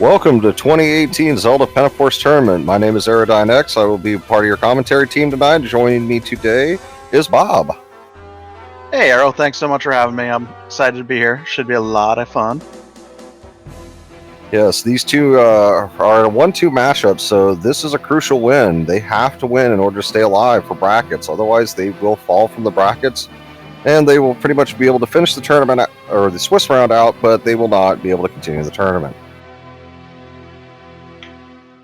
Welcome to 2018 Zelda Pentaforce Tournament. My name is Aerodyne X. I will be part of your commentary team tonight. Joining me today is Bob. Hey Arrow, thanks so much for having me. I'm excited to be here. Should be a lot of fun. Yes, these two are a 1-2 matchup, so this is a crucial win. They have to win in order to stay alive for brackets. Otherwise, they will fall from the brackets, and they will pretty much be able to finish the tournament or the Swiss round out, but they will not be able to continue the tournament.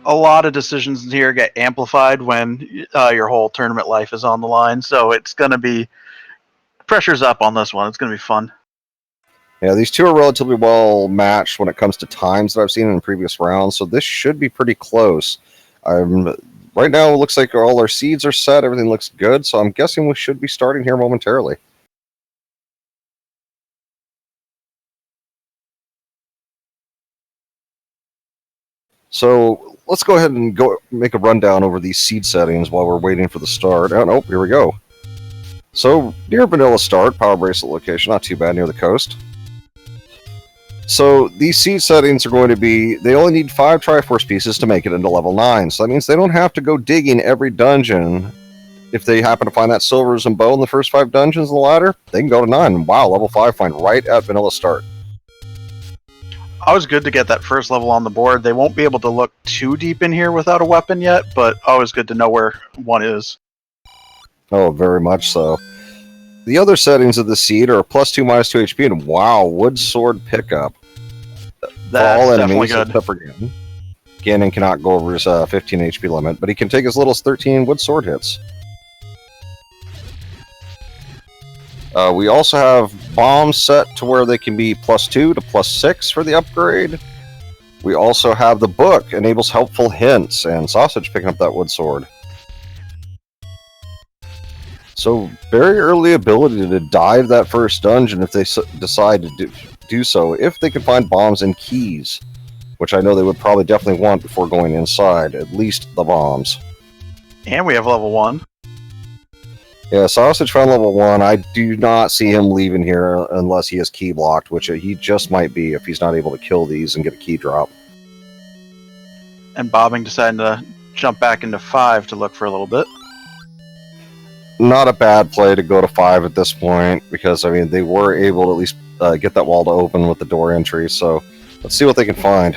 A lot of decisions here get amplified when your whole tournament life is on the line, so it's going to be pressure's up on this one. It's going to be fun. Yeah, these two are relatively well matched when it comes to times that I've seen in previous rounds, so this should be pretty close. Right now, it looks like all our seeds are set. Everything looks good, so I'm guessing we should be starting here momentarily. So let's go ahead and go make a rundown over these seed settings while we're waiting for the start. Oh, no, here we go. So near vanilla start, power bracelet location, not too bad, near the coast. So these seed settings are going to be, they only need 5 Triforce pieces to make it into level 9. So that means they don't have to go digging every dungeon. If they happen to find that Silvers and Bow in the first 5 dungeons on the ladder, they can go to 9. Wow, level 5 find right at vanilla start. Always good to get that first level on the board. They won't be able to look too deep in here without a weapon yet, but always good to know where one is. Oh, very much so. The other settings of the seed are +2, -2 HP, and wow, wood sword pickup. That's all definitely enemies good. Except for Ganon. Ganon cannot go over his 15 HP limit, but he can take as little as 13 wood sword hits. We also have bombs set to where they can be +2 to +6 for the upgrade. We also have the book, enables helpful hints, and Sausage picking up that wood sword. So, very early ability to dive that first dungeon if they decide to do so, if they can find bombs and keys, which I know they would probably definitely want before going inside, at least the bombs. And we have level 1. Yeah, Sausage found level 1. I do not see him leaving here unless he is key blocked, which he just might be if he's not able to kill these and get a key drop. And Bobbing decided to jump back into 5 to look for a little bit. Not a bad play to go to 5 at this point, because, I mean, they were able to at least get that wall to open with the door entry, so let's see what they can find.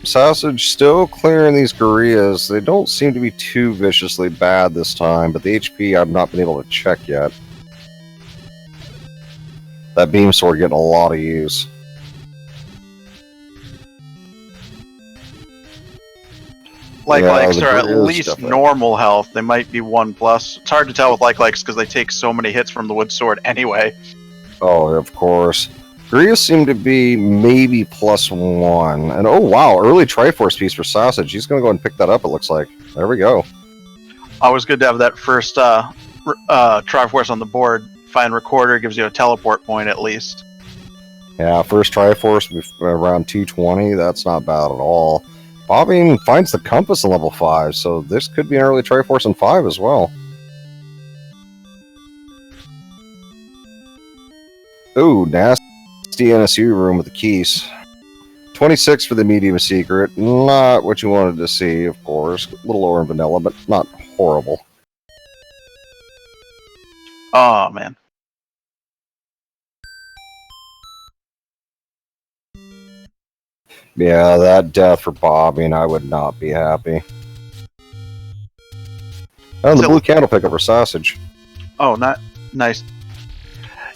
Sausage still clearing these gorillas. They don't seem to be too viciously bad this time, but the HP I've not been able to check yet. That beam sword getting a lot of use. Like-likes are at least normal health. They might be 1+. It's hard to tell with like-likes because they take so many hits from the wood sword anyway. Oh, of course. Gorillas seem to be maybe +1. And oh wow, early Triforce piece for Sausage. He's going to go and pick that up, it looks like. There we go. Always good to have that first Triforce on the board. Find Recorder gives you a teleport point at least. Yeah, first Triforce around 220. That's not bad at all. Bobbing finds the compass in level 5, so this could be an early Triforce in 5 as well. Ooh, nasty NSU room with the keys. 26 for the medium secret. Not what you wanted to see, of course. A little lower in vanilla, but not horrible. Oh, man. Yeah, that death for Bobbing, I would not be happy. Oh, the blue candle pickup for Sausage. Oh, not nice.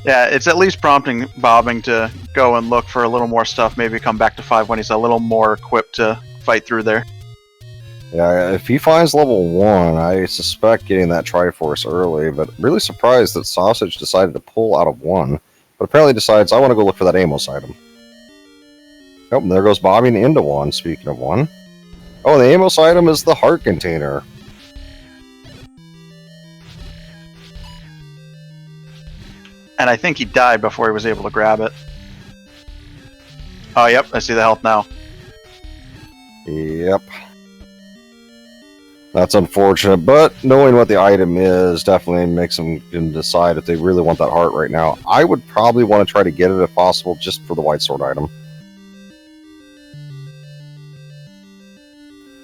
Yeah, it's at least prompting Bobbing to go and look for a little more stuff, maybe come back to 5 when he's a little more equipped to fight through there. Yeah, if he finds level 1, I suspect getting that Triforce early, but really surprised that Sausage decided to pull out of 1, but apparently decides, I want to go look for that Amos item. Oh, and there goes Bobbing into 1, speaking of 1. Oh, the Amos item is the heart container. And I think he died before he was able to grab it. Oh, yep, I see the health now. Yep. That's unfortunate, but knowing what the item is definitely makes them decide if they really want that heart right now. I would probably want to try to get it if possible, just for the white sword item.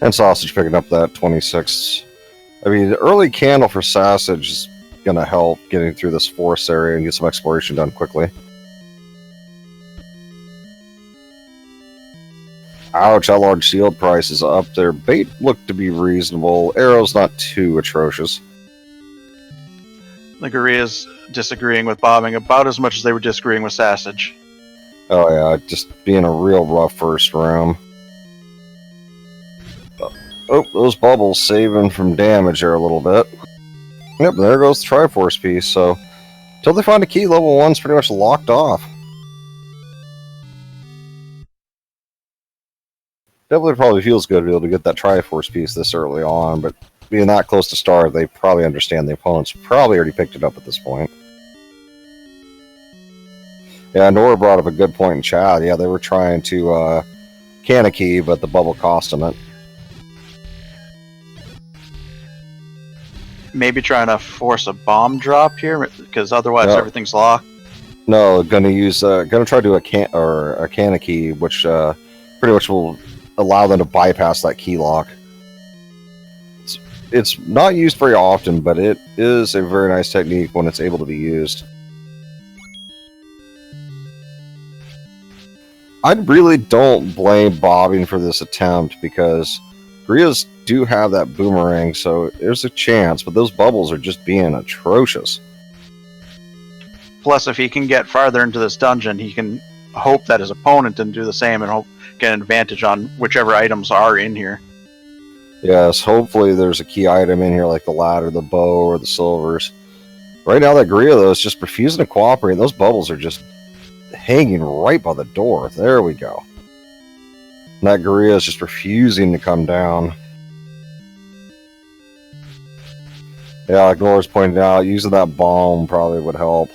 And Sausage picking up that 26. I mean, the early candle for Sausage is going to help getting through this forest area and get some exploration done quickly. Ouch, that large shield price is up there. Bait looked to be reasonable. Arrow's not too atrocious. The Gorilla's disagreeing with Bobbing about as much as they were disagreeing with Sassage. Oh yeah, just being a real rough first round. Oh, those bubbles saving from damage there a little bit. Yep, there goes the Triforce piece, so until they find a key, level 1's pretty much locked off. Definitely probably feels good to be able to get that Triforce piece this early on, but being that close to start, they probably understand the opponent's probably already picked it up at this point. Yeah, Nora brought up a good point in chat. Yeah, they were trying to can a key, but the bubble cost them it. Maybe trying to force a bomb drop here, because otherwise everything's locked. No, gonna try to do a can a key, which pretty much will allow them to bypass that key lock. It's not used very often, but it is a very nice technique when it's able to be used. I really don't blame Bobbing for this attempt because Grias do have that boomerang, so there's a chance, but those bubbles are just being atrocious. Plus, if he can get farther into this dungeon, he can hope that his opponent didn't do the same and get an advantage on whichever items are in here. Yes, hopefully there's a key item in here like the ladder, the bow, or the silvers. Right now that Gria, though, is just refusing to cooperate. Those bubbles are just hanging right by the door. There we go. And that Gria is just refusing to come down. Yeah, like Laura's pointed out, using that bomb probably would help.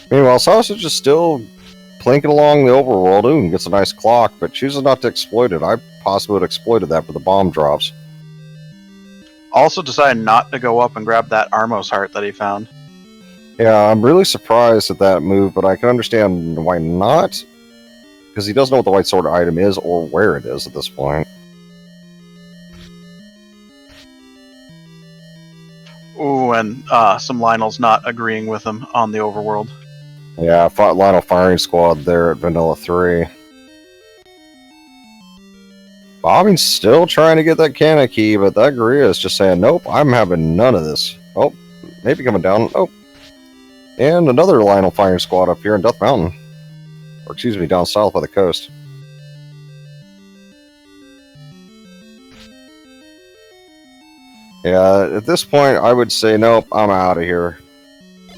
Meanwhile, Sausage is still plinking along the overworld. Ooh, and gets a nice clock, but chooses not to exploit it. I possibly would have exploited that with the bomb drops. Also decided not to go up and grab that Armos heart that he found. Yeah, I'm really surprised at that move, but I can understand why not. Because he doesn't know what the white sword item is or where it is at this point. Ooh, and some Lionel's not agreeing with him on the overworld. Yeah, I fought Lionel firing squad there at Vanilla 3. Bobbing's still trying to get that cannon key, but that Gria is just saying, nope, I'm having none of this. Oh, maybe coming down. Oh. And another Lionel firing squad up here in Death Mountain. Or excuse me, down south by the coast. Yeah, at this point, I would say, nope, I'm out of here.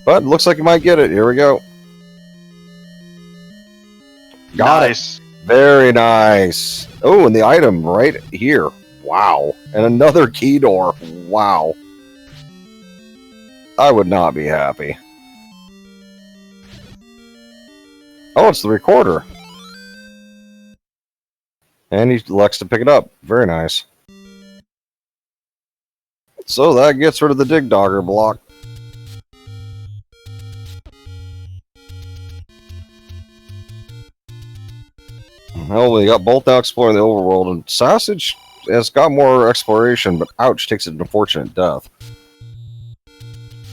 But it looks like you might get it. Here we go. Got nice. it. Very nice. Oh, and the item right here. Wow. And another key door. Wow. I would not be happy. Oh, it's the recorder. And he elects to pick it up. Very nice. So that gets rid of the Dig Dogger block. Well, we got both now exploring the overworld, and Sausage has got more exploration, but ouch, takes an unfortunate death.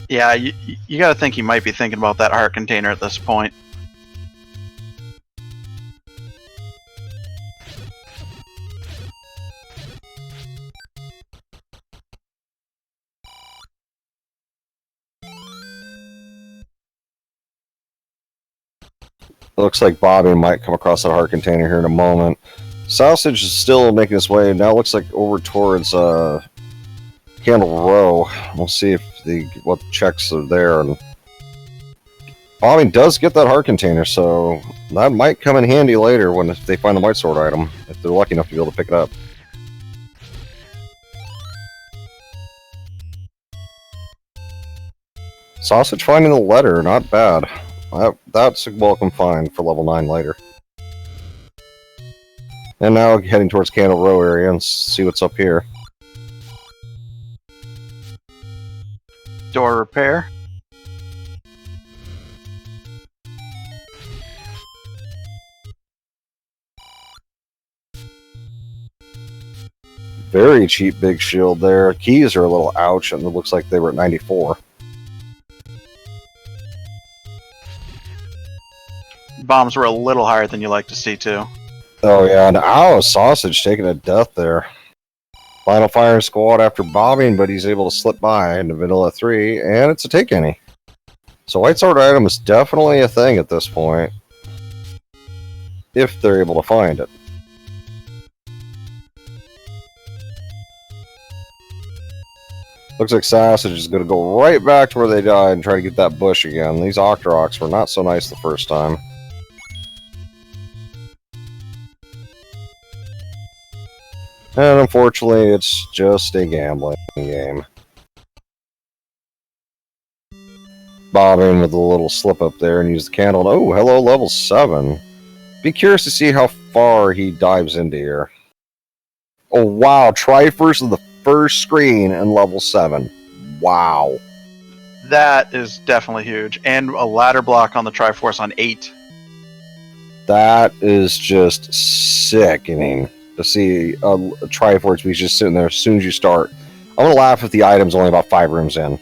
Yeah, you gotta think he might be thinking about that heart container at this point. Looks like Bobby might come across that heart container here in a moment. Sausage is still making his way. Now looks like over towards Candle Row. We'll see if what checks are there. And Bobby does get that heart container, so that might come in handy later when they find the white sword item, if they're lucky enough to be able to pick it up. Sausage finding the letter, not bad. That's a welcome find for level 9 later. And now heading towards Candle Row area and see what's up here. Door repair. Very cheap big shield there. Keys are a little ouch, and it looks like they were at 94. Bombs were a little higher than you like to see, too. Oh yeah, and ow, Sausage taking a death there. Final firing squad after bobbing, but he's able to slip by into vanilla 3, and it's a take any. So White Sword item is definitely a thing at this point, if they're able to find it. Looks like Sausage is going to go right back to where they died and try to get that bush again. These Octoroks were not so nice the first time. And unfortunately, it's just a gambling game. Bobbing with a little slip up there and use the candle. Oh, hello, level 7. Be curious to see how far he dives into here. Oh, wow. Triforce of the first screen in level 7. Wow. That is definitely huge. And a ladder block on the Triforce on 8. That is just sickening to see a Triforce be just sitting there as soon as you start. I'm going to laugh if the item's only about 5 rooms in.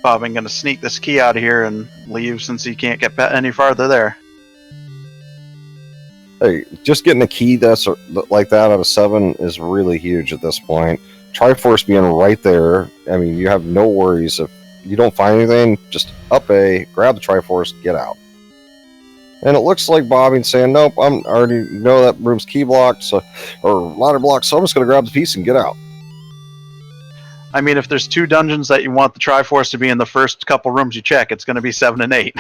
Bobbing going to sneak this key out of here and leave since he can't get any farther there. Hey, just getting a key that's like that out of 7 is really huge at this point. Triforce being right there, I mean, you have no worries. If you don't find anything, just up A, grab the Triforce, get out. And it looks like Bobbing saying, nope, I already know that room's key blocked, so, or ladder blocked, so I'm just going to grab the piece and get out. I mean, if there's 2 dungeons that you want the Triforce to be in the first couple rooms you check, it's going to be 7 and 8.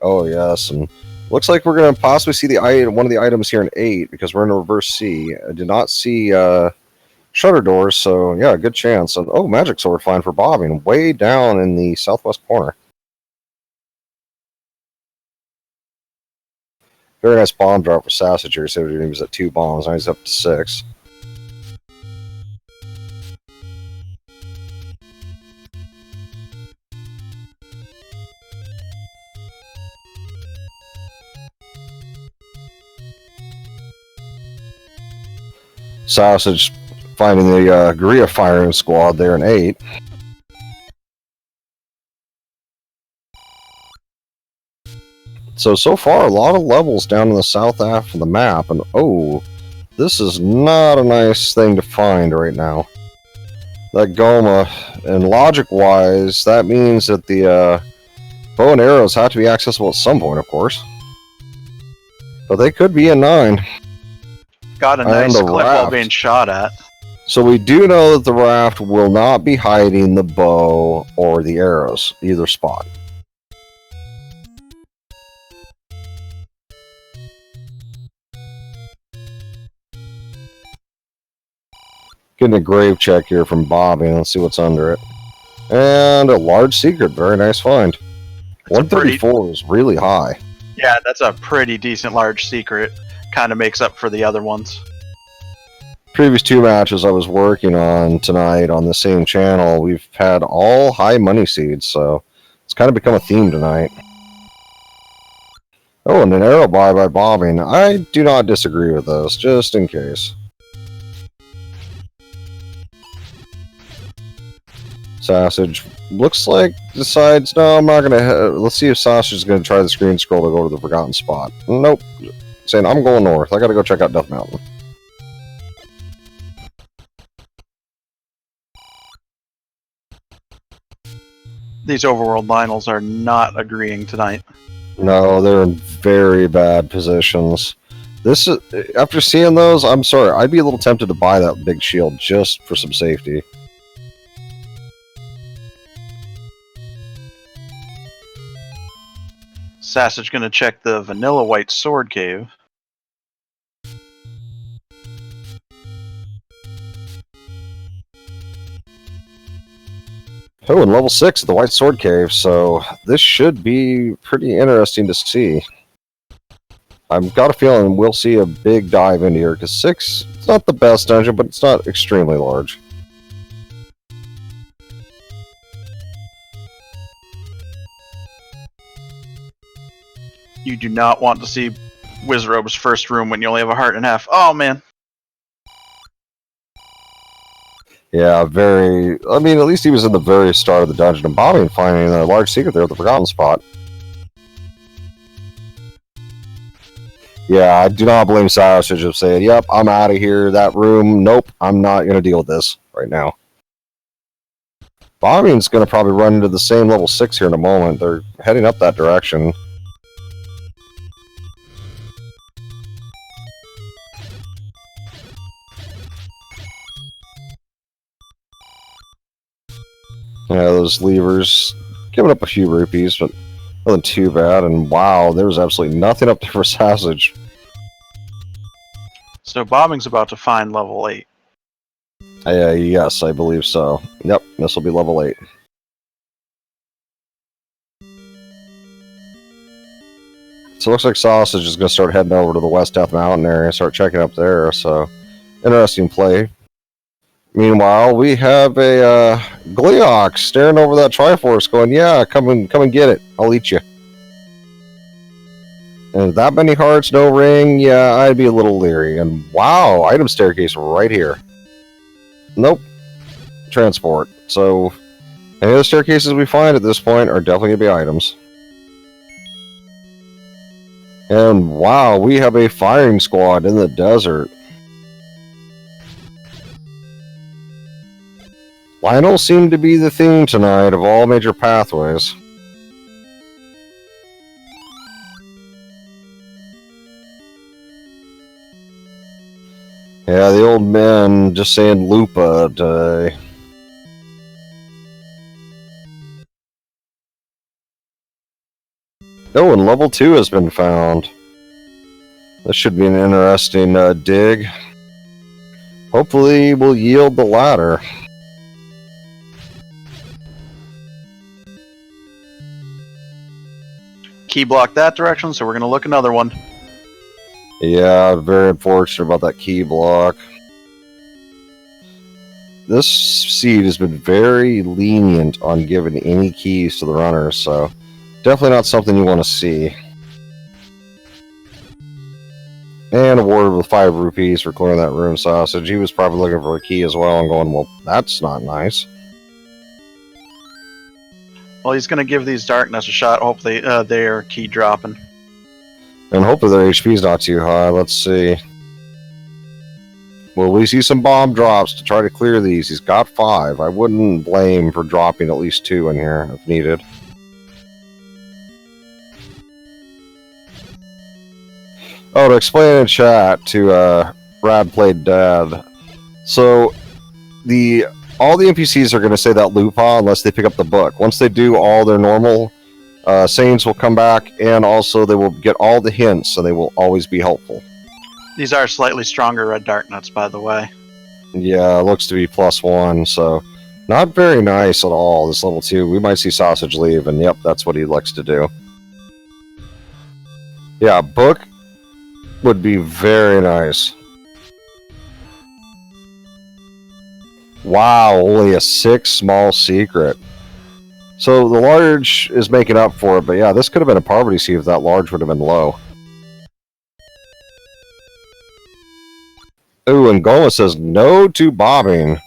Oh, yes, and looks like we're going to possibly see one of the items here in 8, because we're in a reverse C. I did not see shutter doors, so yeah, good chance. And oh, magic sword find for Bobbing, way down in the southwest corner. Very nice bomb drop for Sassage here. So he was at 2 bombs, now he's up to 6. Sausage finding the Guerrilla firing squad there in 8. So far, a lot of levels down in the south half of the map, and oh, this is not a nice thing to find right now. That Goma, and logic-wise, that means that the bow and arrows have to be accessible at some point, of course. But they could be in 9. Got a nice clip while being shot at. So we do know that the raft will not be hiding the bow or the arrows, either spot. Getting a grave check here from Bobbing. Let's see what's under it. And a large secret. Very nice find. 134 is really high. Yeah, that's a pretty decent large secret. Kind of makes up for the other ones. Previous 2 matches I was working on tonight on the same channel, we've had all high money seeds, so it's kind of become a theme tonight. Oh, and an arrow buy by Bobbing. I do not disagree with this, just in case. Sausage looks like decides, no, I'm not gonna. Let's see if Sausage is gonna try the screen scroll to go to the forgotten spot. Nope. Saying I'm going north. I gotta go check out Death Mountain. These Overworld Lionels are not agreeing tonight. No, they're in very bad positions. This is, after seeing those, I'm sorry, I'd be a little tempted to buy that big shield just for some safety. Sassage gonna check the vanilla white sword cave. Oh, and level 6 at the White Sword Cave, so this should be pretty interesting to see. I've got a feeling we'll see a big dive into here, because 6, it's not the best dungeon, but it's not extremely large. You do not want to see Wizrobe's first room when you only have a heart and a half. Oh, man. Yeah, very... I mean, at least he was in the very start of the dungeon, and Bobby finding a large secret there at the Forgotten Spot. Yeah, I do not blame Sassage of saying, yep, I'm out of here, that room, nope, I'm not going to deal with this right now. Bobbing's going to probably run into the same level 6 here in a moment. They're heading up that direction. Yeah, those levers giving up a few rupees, but nothing too bad. And wow, there was absolutely nothing up there for Sassage. So Bobbing's about to find level 8. Yes, I believe so. Yep, this will be level 8. So it looks like Sausage is going to start heading over to the West Death Mountain area and start checking up there. So, interesting play. Meanwhile, we have a Gleeok staring over that Triforce going, yeah, come and get it. I'll eat you. And that many hearts, no ring, yeah, I'd be a little leery. And wow, item staircase right here. Nope. Transport. So, any of the staircases we find at this point are definitely going to be items. And wow, we have a firing squad in the desert. Lionel seemed to be the theme tonight of all major pathways. Yeah, the old man just saying Lupa today. Oh, and level 2 has been found. This should be an interesting dig. Hopefully we'll yield the ladder. Key block that direction, so we're going to look another one. Yeah, very unfortunate about that key block. This seed has been very lenient on giving any keys to the runners, so definitely not something you want to see. And awarded with 5 rupees for clearing that room, Sausage. He was probably looking for a key as well and going, well, that's not nice. Well, he's going to give these Darkness a shot. Hopefully they are key dropping. And hopefully their HP's not too high. Let's see. Will we see some bomb drops to try to clear these? He's got 5. I wouldn't blame for dropping at least 2 in here if needed. Oh, to explain in chat to Brad Played Dad. So all the NPCs are going to say that Lupa unless they pick up the book. Once they do, all their normal sayings will come back, and also they will get all the hints, and they will always be helpful. These are slightly stronger red Darknuts, by the way. Yeah, it looks to be +1, so not very nice at all, this level 2. We might see Sausage leave, and yep, that's what he likes to do. Yeah, book would be very nice. Wow, only a 6 small secret. So the large is making up for it, but yeah, this could have been a poverty seed if that large would have been low. Ooh, and Goma says no to bobbing.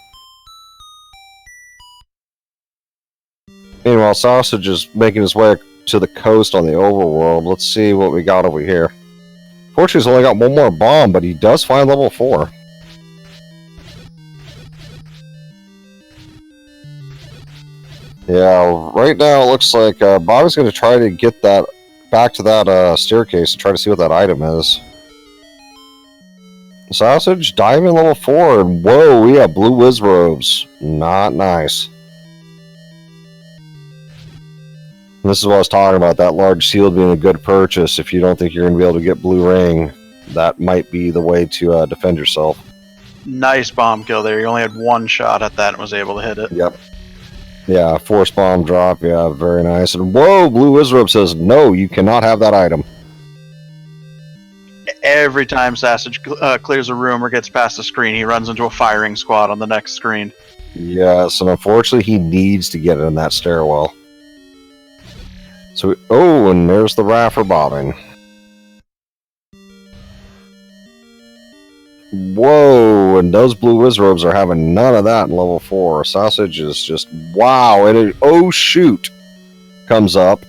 Meanwhile, Sausage is making his way to the coast on the Overworld. Let's see what we got over here. Fortunately, he's only got 1 more bomb, but he does find level 4. Yeah, right now it looks like Bobby's going to try to get that back to that staircase and try to see what that item is. Sausage, diamond level 4, and whoa, we have blue whiz robes. Not nice. And this is what I was talking about, that large shield being a good purchase. If you don't think you're going to be able to get blue ring, that might be the way to defend yourself. Nice bomb kill there. You only had 1 shot at that and was able to hit it. Yep. Yeah, force bomb drop. Yeah, very nice. And whoa, Blue Wizrobe says, no, you cannot have that item. Every time Sassage clears a room or gets past the screen, he runs into a firing squad on the next screen. Yes, and unfortunately, he needs to get in that stairwell. So, oh, and there's the raft for bobbing. Whoa, and those Blue Wizrobes are having none of that in level 4. Sausage is just, wow, and it, oh shoot, comes up.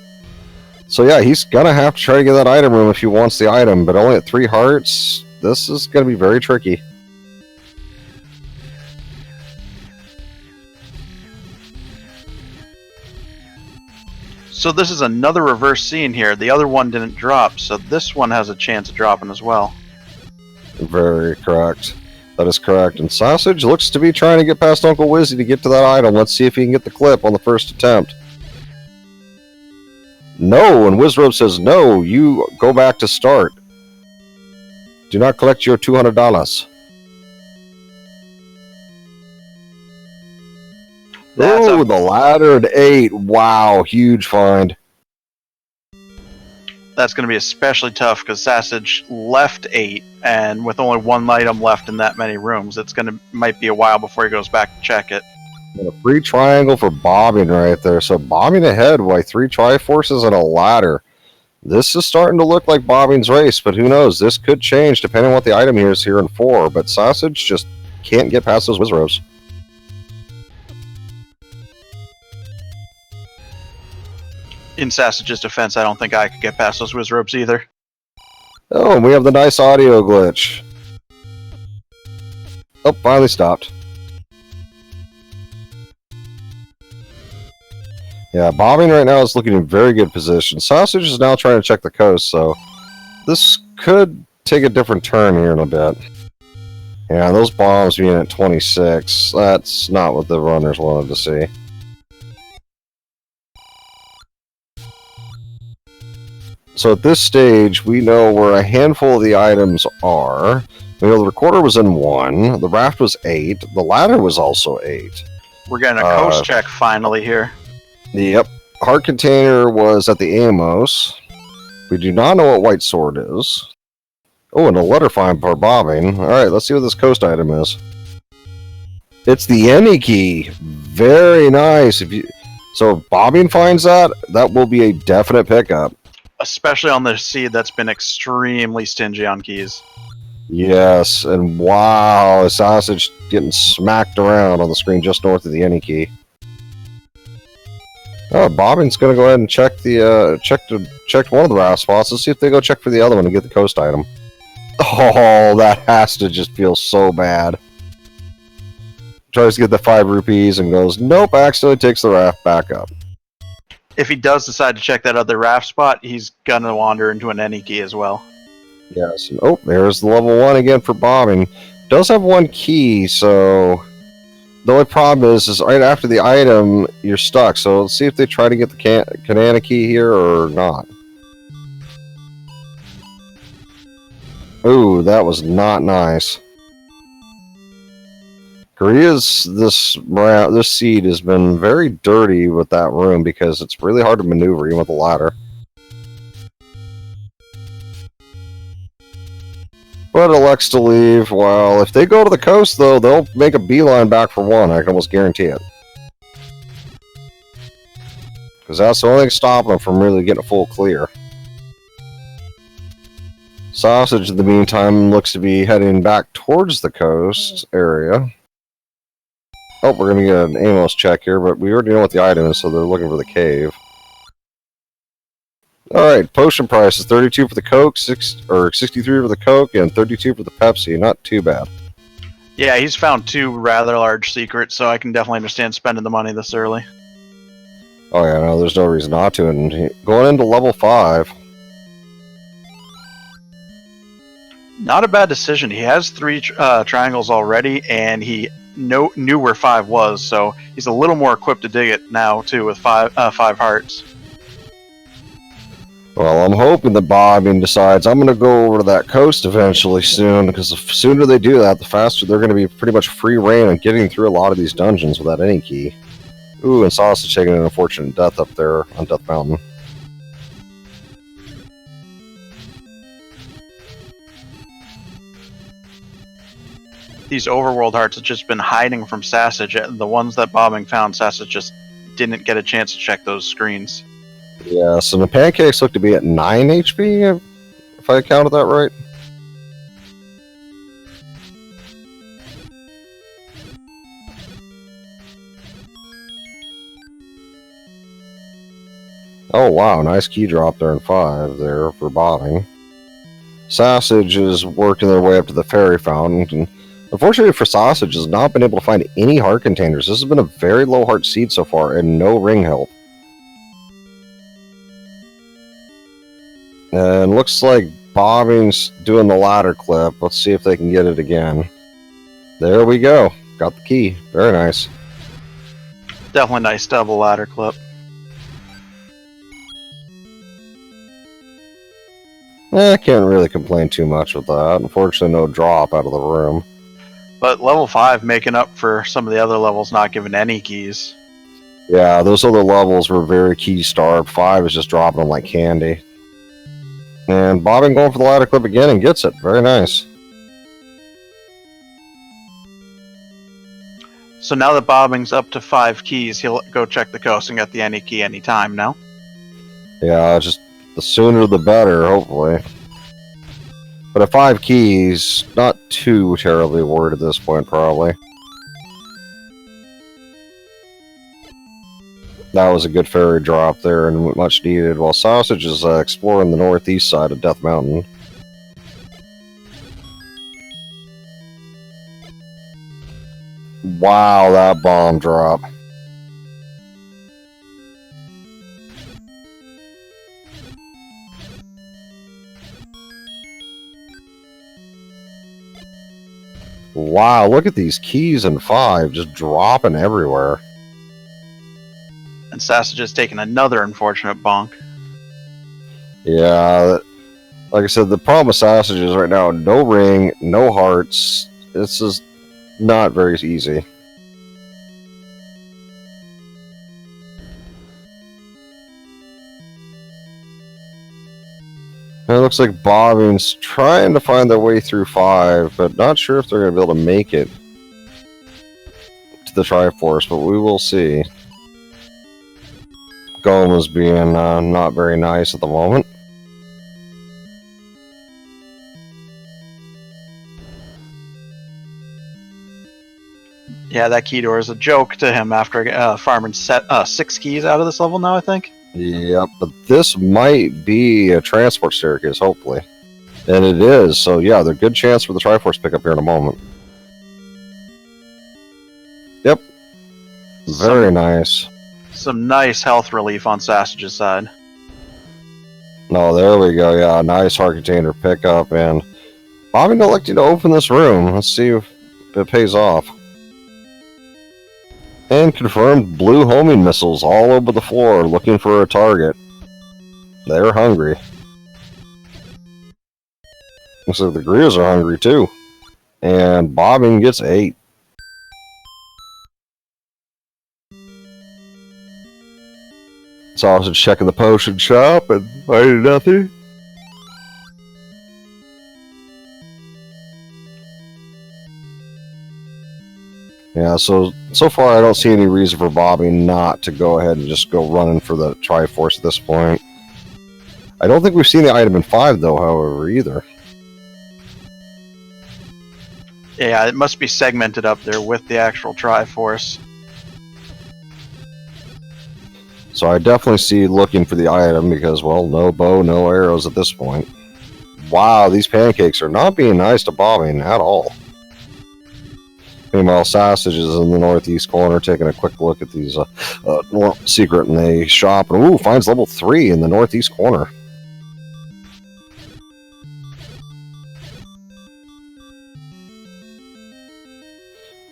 So yeah, he's gonna have to try to get that item room if he wants the item, but only at 3 hearts. This is gonna be very tricky. So this is another reverse scene here. The other one didn't drop, so this one has a chance of dropping as well. Very correct. That is correct. And Sausage looks to be trying to get past Uncle Wizzy to get to that item. Let's see if he can get the clip on the first attempt. No, and Wizrobe says, no, you go back to start. Do not collect your $200. Oh, the ladder at 8. Wow, huge find. That's going to be especially tough because Sassage left 8, and with only one item left in that many rooms, might be a while before he goes back to check it. And a free triangle for bobbing right there. So bobbing ahead by 3 Triforces and a ladder. This is starting to look like bobbing's race, but who knows? This could change depending on what the item here is here in 4. But Sausage just can't get past those Wizrobes. In Sassage's defense, I don't think I could get past those Wizrobes either. Oh, and we have the nice audio glitch. Oh, finally stopped. Yeah, bobbing right now is looking in very good position. Sausage is now trying to check the coast, so this could take a different turn here in a bit. Yeah, those bombs being at 26, that's not what the runners wanted to see. So at this stage, we know where a handful of the items are. We know the recorder was in 1, the raft was 8, the ladder was also 8. We're getting a coast check finally here. Yep. Heart container was at the Amos. We do not know what white sword is. Oh, and a letter find for bobbing. Alright, let's see what this coast item is. It's the any key. Very nice. So if bobbing finds that, that will be a definite pickup. Especially on the seed that's been extremely stingy on keys. Yes, and wow, a Sausage getting smacked around on the screen just north of the any key. Oh, bobbing's gonna go ahead and check the check one of the raft spots. Let's see if they go check for the other one and get the coast item. Oh, that has to just feel so bad. Tries to get the 5 rupees and goes, nope, accidentally takes the raft back up. If he does decide to check that other raft spot, he's gonna wander into an any key as well. Yes, and oh, there's the level 1 again for bobbing. Does have 1 key, so the only problem is right after the item, you're stuck. So let's see if they try to get the Kanana key here or not. Ooh, that was not nice. Korea's this seed has been very dirty with that room because it's really hard to maneuver even with a ladder. But elects to leave. Well, if they go to the coast though, they'll make a beeline back for 1. I can almost guarantee it. Because that's the only thing stopping them from really getting a full clear. Sausage, in the meantime, looks to be heading back towards the coast area. Oh, we're going to get an Amos check here, but we already know what the item is, so they're looking for the cave. Alright, potion price is 32 for the Coke, 63 for the Coke, and 32 for the Pepsi. Not too bad. Yeah, he's found 2 rather large secrets, so I can definitely understand spending the money this early. Oh yeah, no, there's no reason not to. And going into level 5. Not a bad decision. He has 3 triangles already, and he knew where 5 was, so he's a little more equipped to dig it now, too, with 5 hearts. Well, I'm hoping that bobbing decides I'm going to go over to that coast eventually soon, because the sooner they do that, the faster they're going to be pretty much free reign on getting through a lot of these dungeons without any key. Ooh, and Sausage taking an unfortunate death up there on Death Mountain. These Overworld hearts have just been hiding from Sassage. The ones that Bobbing found, Sassage just didn't get a chance to check those screens. Yeah, so the pancakes look to be at 9 HP, if I counted that right. Oh wow, nice key drop there in 5 there for Bobbing. Sausage is working their way up to the fairy fountain, and unfortunately for Sausage, has not been able to find any heart containers. This has been a very low heart seed so far, and no ring help. And looks like Bobbing's doing the ladder clip. Let's see if they can get it again. There we go. Got the key. Very nice. Definitely nice double ladder clip. I can't really complain too much with that. Unfortunately, no drop out of the room. But level 5 making up for some of the other levels not giving any keys. Yeah, those other levels were very key starved. 5 is just dropping them like candy. And Bobbing going for the ladder clip again and gets it. Very nice. So now that Bobbing's up to 5 keys, he'll go check the coast and get the any key anytime now. Yeah, just the sooner the better, hopefully. But at 5 keys, not too terribly worried at this point, probably. That was a good fairy drop there and much needed, while Sausage is exploring the northeast side of Death Mountain. Wow, that bomb drop. Wow, look at these keys in 5 just dropping everywhere. And Sassage is taking another unfortunate bonk. Yeah, like I said, the problem with Sausage is right now, no ring, no hearts. It's just not very easy. And it looks like Bobbing's trying to find their way through 5, but not sure if they're going to be able to make it to the Triforce, but we will see. Golem is being not very nice at the moment. Yeah, that key door is a joke to him after farming set 6 keys out of this level now, I think. Yep, but this might be a transport staircase, hopefully. And it is, so yeah, there's a good chance for the Triforce pickup here in a moment. Yep. Very nice. Some nice health relief on Sassage's side. No, there we go, yeah, nice heart container pickup, and Bobbing elected to open this room. Let's see if it pays off. And confirmed blue homing missiles all over the floor looking for a target. They're hungry. Looks like the Griers are hungry too. And Bobbing gets 8. Sausage checking the potion shop and finding nothing. Yeah, so far I don't see any reason for Bobbing not to go ahead and just go running for the Triforce at this point. I don't think we've seen the item in 5 though, however, either. Yeah, it must be segmented up there with the actual Triforce. So I definitely see looking for the item because, well, no bow, no arrows at this point. Wow, these pancakes are not being nice to Bobbing at all. Meanwhile, Sassage is in the northeast corner taking a quick look at these secret in the shop. And ooh, finds level 3 in the northeast corner.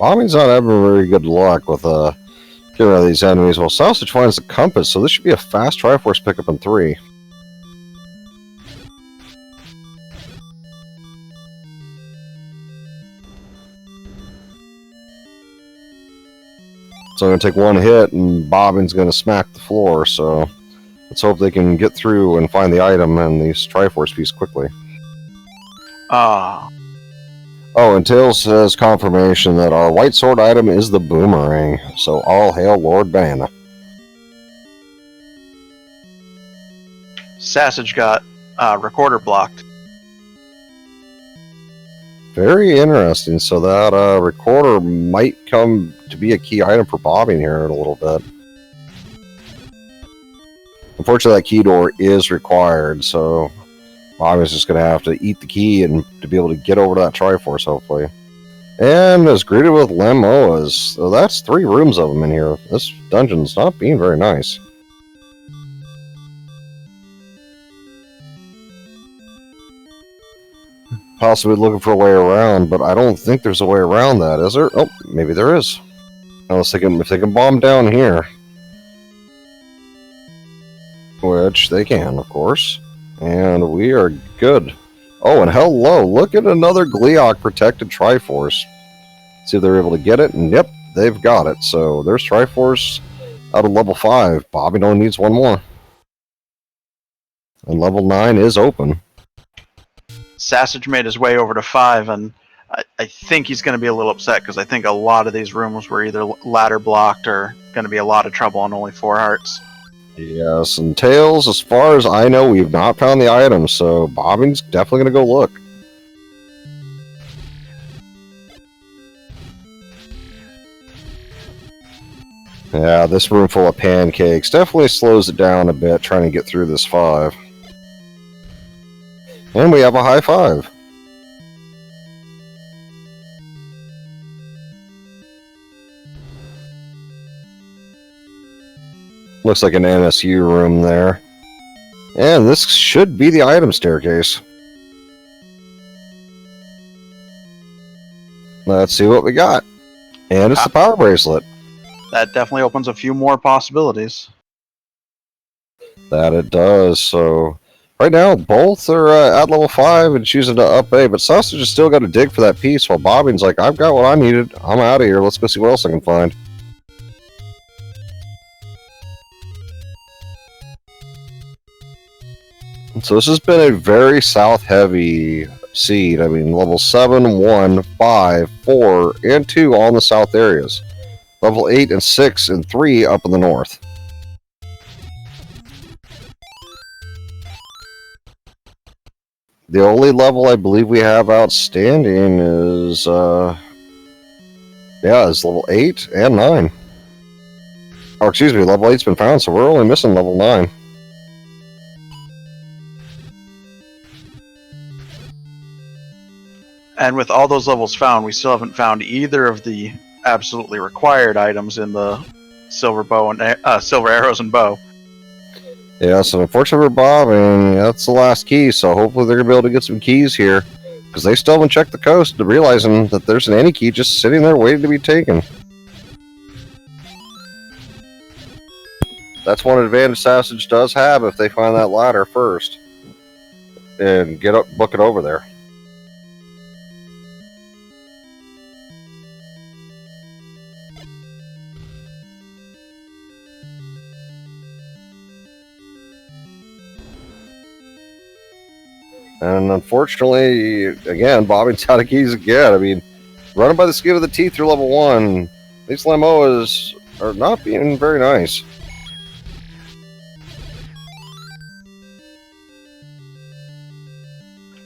Bobbing's not having very good luck with getting rid of these enemies. Well, Sausage finds the compass, so this should be a fast Triforce pickup in 3. So I'm going to take one hit, and Bobbing's going to smack the floor. So let's hope they can get through and find the item and the Triforce piece quickly. Ah. Oh, and Tails has confirmation that our white sword item is the boomerang. So all hail Lord Banana. Sassage got recorder blocked. Very interesting. So that recorder might come to be a key item for Bobbing here in a little bit. Unfortunately, that key door is required, so Bobbing's just going to have to eat the key and to be able to get over to that Triforce, hopefully. And is greeted with Lemoas. So that's 3 rooms of them in here. This dungeon's not being very nice. Possibly looking for a way around, but I don't think there's a way around that, is there? Oh, maybe there is. Unless if they can bomb down here. Which they can, of course. And we are good. Oh, and hello, look at another Gleeok protected Triforce. See if they're able to get it, and yep, they've got it. So there's Triforce out of level 5. Bobbing only needs one more. And level 9 is open. Sassage made his way over to 5, and I think he's going to be a little upset because I think a lot of these rooms were either ladder blocked or going to be a lot of trouble on only 4 hearts. Yes, and Tails, as far as I know, we've not found the item, so Bobbing's definitely going to go look. Yeah, this room full of pancakes definitely slows it down a bit trying to get through this 5. And we have a high 5. Looks like an NSU room there. And this should be the item staircase. Let's see what we got. And it's the power bracelet. That definitely opens a few more possibilities. That it does. So right now, both are at level 5 and choosing to up A, but Sausage has still got to dig for that piece, while Bobbing's like, I've got what I needed. I'm out of here. Let's go see what else I can find. So this has been a very south-heavy seed. I mean, level 7, 1, 5, 4, and 2 all in the south areas. Level 8 and 6 and 3 up in the north. The only level I believe we have outstanding is, is level 8 and 9. Oh, excuse me, level 8's been found, so we're only missing level 9. And with all those levels found, we still haven't found either of the absolutely required items in the silver bow and silver arrows and bow. Yeah, so unfortunately for Bobbing, that's the last key, so hopefully they're going to be able to get some keys here. Because they still haven't checked the coast, realizing that there's an any key just sitting there waiting to be taken. That's one advantage Sassage does have if they find that ladder first. And book it over there. And unfortunately, again, Bobbing's out of keys again. I mean, running by the skin of the teeth through level 1, these Lemoas are not being very nice.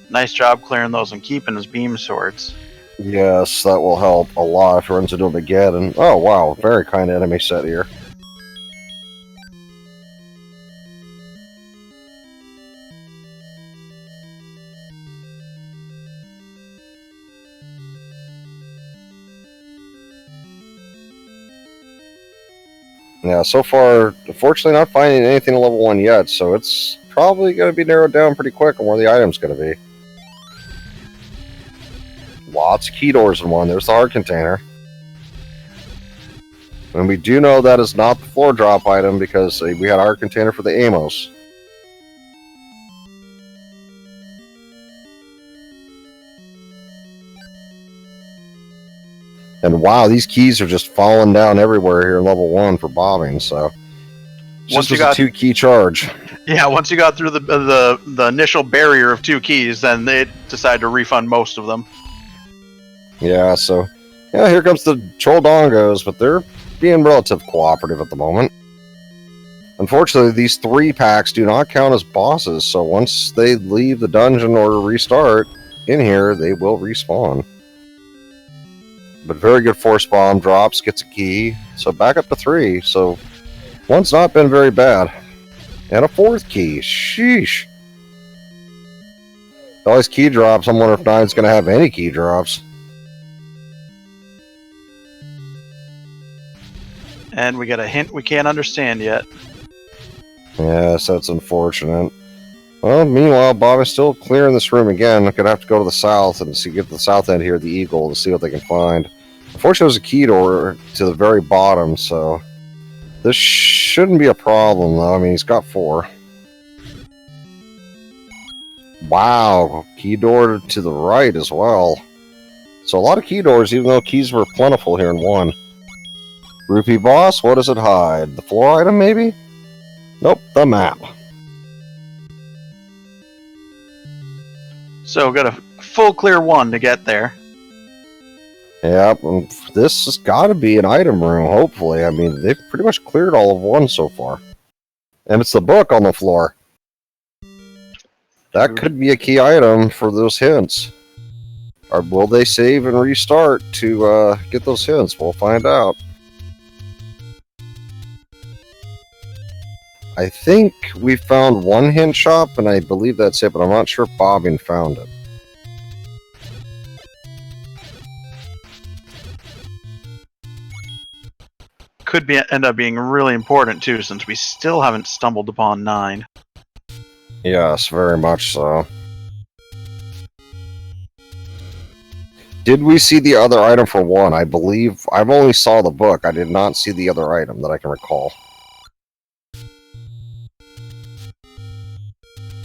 Nice job clearing those and keeping his beam swords. Yes, that will help a lot if he runs into him again. And oh wow, very kind enemy set here. Yeah, so far, unfortunately not finding anything at level 1 yet, so it's probably going to be narrowed down pretty quick on where the item's going to be. Lots of key doors in one. There's the hard container. And we do know that is not the floor drop item because we had our container for the Amos. And wow, these keys are just falling down everywhere here in level 1 for bobbing, so Once just you was got a 2-key charge. Yeah, once you got through the initial barrier of 2 keys, then they decided to refund most of them. Yeah, so yeah, here comes the troll dongos, but they're being relative cooperative at the moment. Unfortunately, these 3 packs do not count as bosses, so once they leave the dungeon or restart in here, they will respawn. But very good force bomb drops, gets a key, so back up to 3. So 1's not been very bad. And a 4th key, sheesh. All these key drops, I'm wondering if 9's going to have any key drops. And we got a hint we can't understand yet. Yes, that's unfortunate. Well, meanwhile, Bob is still clearing this room again. I'm going to have to go to the south and see, get to the south end here, the Eagle, to see what they can find. Unfortunately, there's a key door to the very bottom, so this shouldn't be a problem, though. I mean, he's got 4. Wow, key door to the right as well. So a lot of key doors, even though keys were plentiful here in 1. Rupee boss, what does it hide? The floor item, maybe? Nope, the map. So got a full clear 1 to get there. Yep, and this has got to be an item room, hopefully. I mean, they've pretty much cleared all of 1 so far. And it's the book on the floor. That could be a key item for those hints. Or will they save and restart to get those hints? We'll find out. I think we found 1 hint shop, and I believe that's it, but I'm not sure if Bobbing found it. Could end up being really important too, since we still haven't stumbled upon 9. Yes, very much so. Did we see the other item for 1? I believe I've only saw the book. I did not see the other item that I can recall.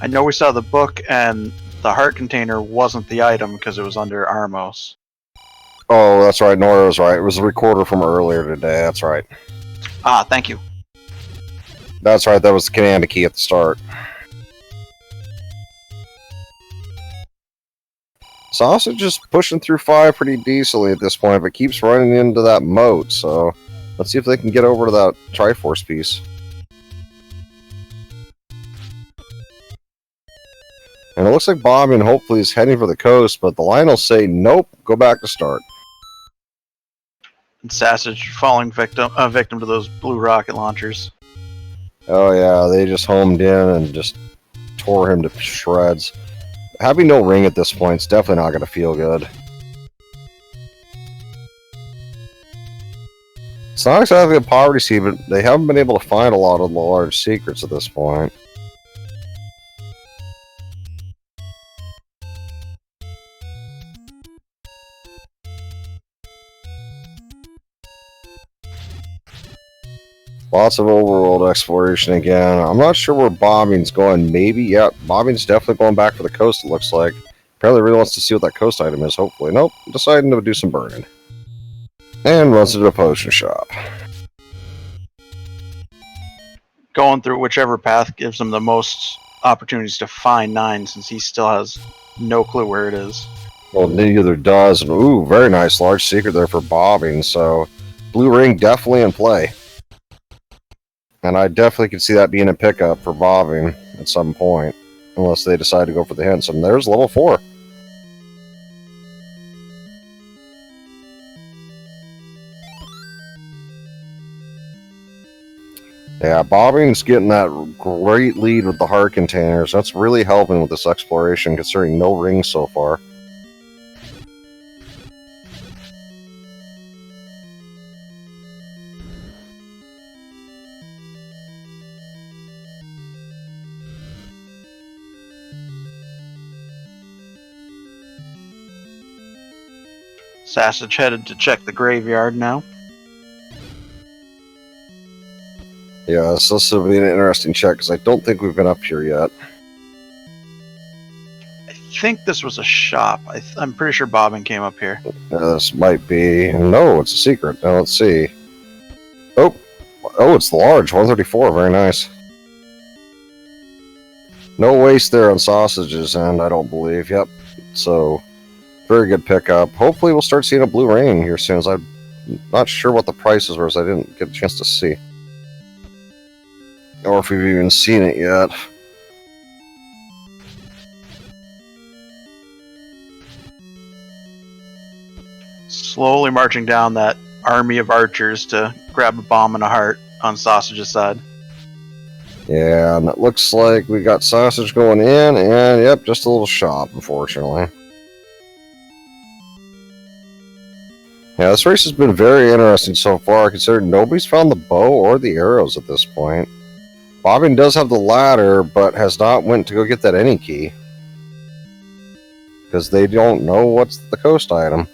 I know we saw the book, and the heart container wasn't the item because it was under Armos. Oh, that's right. Nora was right. It was a recorder from earlier today. That's right. Ah, thank you. That's right. That was the Canada key at the start. Sausage is pushing through 5 pretty decently at this point, but keeps running into that moat, so let's see if they can get over to that Triforce piece. And it looks like Bobbing hopefully is heading for the coast, but the line will say, nope, go back to start. And Sassage falling victim to those blue rocket launchers. Oh yeah, they just homed in and just tore him to shreds. Having no ring at this point is definitely not going to feel good. It's not exactly a poverty seed, but they haven't been able to find a lot of the large secrets at this point. Lots of overworld exploration again. I'm not sure where Bobbing's going. Maybe, yeah, Bobbing's definitely going back for the coast, it looks like. Apparently really wants to see what that coast item is, hopefully. Nope, deciding to do some burning. And runs into a potion shop. Going through whichever path gives him the most opportunities to find 9, since he still has no clue where it is. Well, neither does. And, ooh, very nice. Large secret there for Bobbing, so blue ring definitely in play. And I definitely could see that being a pickup for Bobbing at some point, unless they decide to go for the hints. And there's level 4. Yeah, Bobbing's getting that great lead with the heart containers. That's really helping with this exploration, considering no rings so far. Sassage headed to check the graveyard now. Yeah, so this will be an interesting check, because I don't think we've been up here yet. I think this was a shop. I'm pretty sure Bobbing came up here. This might be... No, it's a secret. Now, let's see. Oh, it's the large. 134. Very nice. No waste there on sausages, and I don't believe. Yep. So, very good pickup. Hopefully, we'll start seeing a blue rain here soon, as I'm not sure what the prices were, as I didn't get a chance to see. Or if we've even seen it yet. Slowly marching down that army of archers to grab a bomb and a heart on Sausage's side. Yeah, and it looks like we got sausage going in, and yep, just a little shop, unfortunately. Yeah, this race has been very interesting so far, considering nobody's found the bow or the arrows at this point. Bobbing does have the ladder, but has not went to go get that any key. Because they don't know what's the coast item.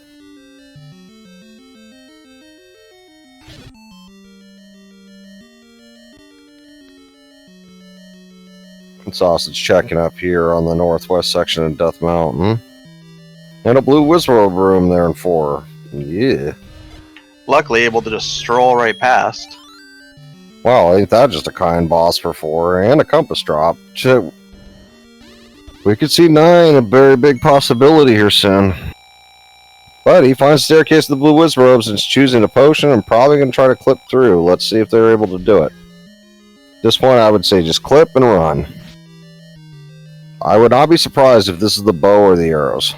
Sausage checking up here on the northwest section of Death Mountain. And a blue Wizworld room there in 4. Yeah. Luckily able to just stroll right past. Wow, ain't that just a kind boss for 4, and a compass drop. Shit. We could see 9, a very big possibility here soon. But he finds the staircase of the blue Wizrobes and is choosing a potion and probably going to try to clip through. Let's see if they're able to do it. At this point, I would say just clip and run. I would not be surprised if this is the bow or the arrows.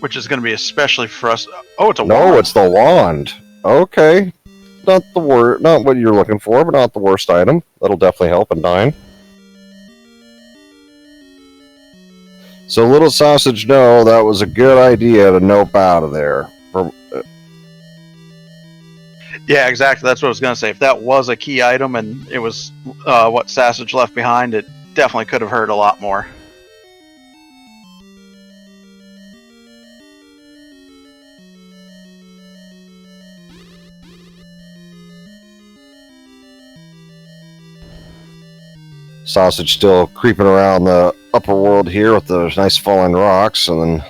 Which is going to be especially for us. Oh, it's a wand. No, it's the wand. Okay. Not what you're looking for, but not the worst item. That'll definitely help in 9. So little sausage know that was a good idea to nope out of there. Yeah, exactly. That's what I was going to say. If that was a key item and it was what Sassage left behind, it definitely could have hurt a lot more. Sausage still creeping around the upper world here with those nice falling rocks, and then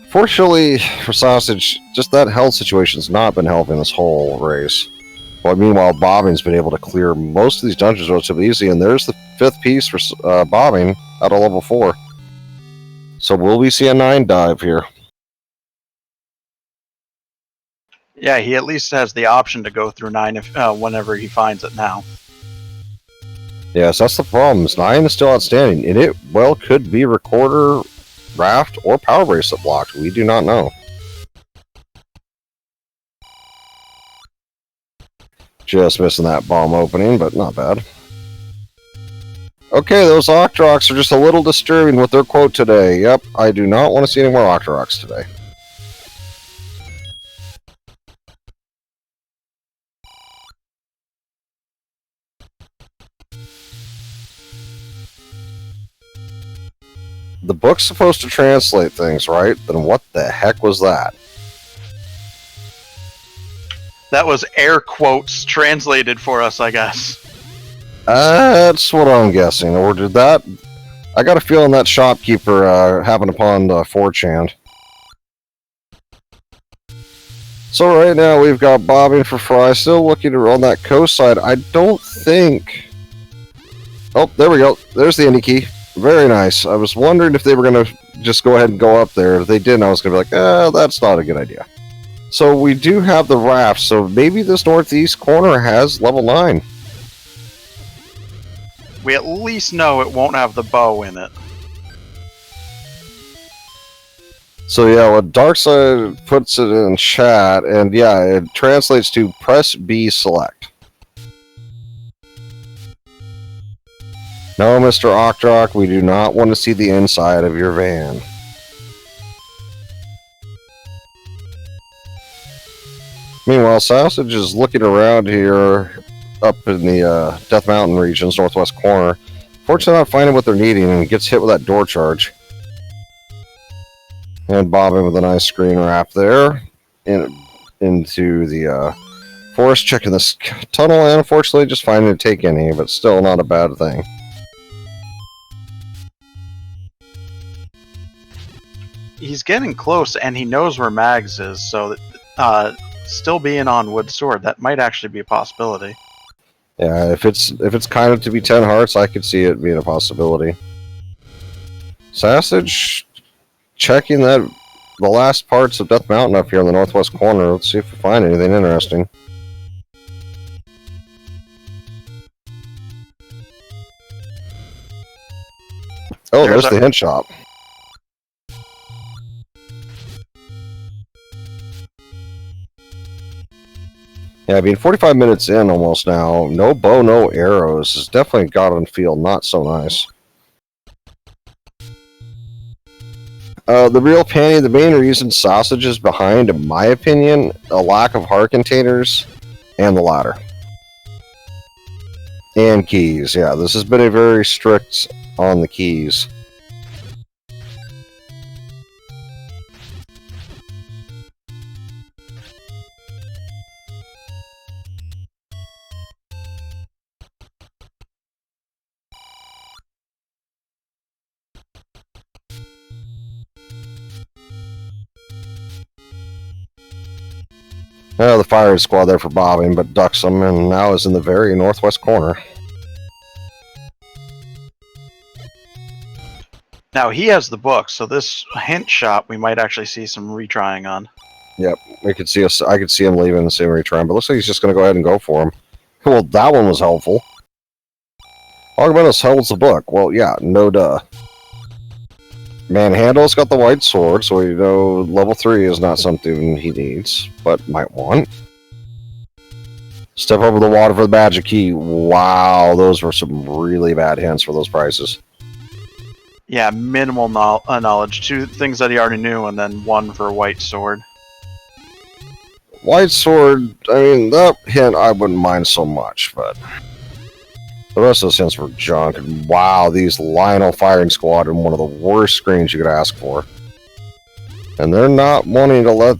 fortunately for Sausage, just that health situation's not been helping this whole race. But meanwhile, Bobbing's been able to clear most of these dungeons relatively easy, and there's the 5th piece for Bobbing out of level 4. So will we see a 9 dive here? Yeah, he at least has the option to go through 9 if, whenever he finds it now. Yes, that's the problem. 9 is still outstanding, and it, well, could be Recorder, Raft, or Power Bracelet blocked. We do not know. Just missing that bomb opening, but not bad. Okay, those Octoroks are just a little disturbing with their quote today. Yep, I do not want to see any more Octoroks today. The book's supposed to translate things, right? Then what the heck was that? That was air quotes translated for us, I guess. That's what I'm guessing. Or did that... I got a feeling that shopkeeper happened upon 4chan. So right now we've got Bobbing4Fries still looking on that coast side. I don't think... Oh, there we go. There's the indie key. Very nice. I was wondering if they were going to just go ahead and go up there. If they didn't, I was going to be like, that's not a good idea. So we do have the raft, so maybe this northeast corner has level 9. We at least know it won't have the bow in it. So yeah, what Darkside puts it in chat, and yeah, it translates to press B select. No, Mr. Octorok, we do not want to see the inside of your van. Meanwhile, Sausage is looking around here up in the Death Mountain regions, northwest corner. Fortunately, not finding what they're needing, and gets hit with that door charge. And Bobbing with a nice screen wrap there into the forest, checking this tunnel, and unfortunately just finding to take any, but still not a bad thing. he's getting close, and he knows where Mags is. So, still being on Wood Sword, that might actually be a possibility. Yeah, if it's kind of to be 10 hearts, I could see it being a possibility. Sassage checking the last parts of Death Mountain up here in the northwest corner. Let's see if we find anything interesting. Oh, there's the hint shop. Yeah, being 45 minutes in almost now, no bow, no arrows. It's definitely got on feel not so nice. The real panty, the main reason Sausage is behind, in my opinion, a lack of heart containers and the ladder. And keys, yeah, this has been a very strict on the keys. The fire squad there for bobbing, but ducks them, and now is in the very northwest corner. Now he has the book, so this hint shop we might actually see some retrying on. Yep, we could see us. I could see him leaving the same retrying, but looks like he's just going to go ahead and go for him. Well, that one was helpful. Augmentus holds the book. Well, yeah, no duh. Manhandle's got the white sword, so we know level 3 is not something he needs, but might want. Step over the water for the magic key. Wow, those were some really bad hints for those prices. Yeah, minimal knowledge. 2 things that he already knew, and then 1 for white sword. White sword, I mean, that hint I wouldn't mind so much, but the rest of those hints were junk. And wow, these Lionel firing squad in one of the worst screens you could ask for. And they're not wanting to let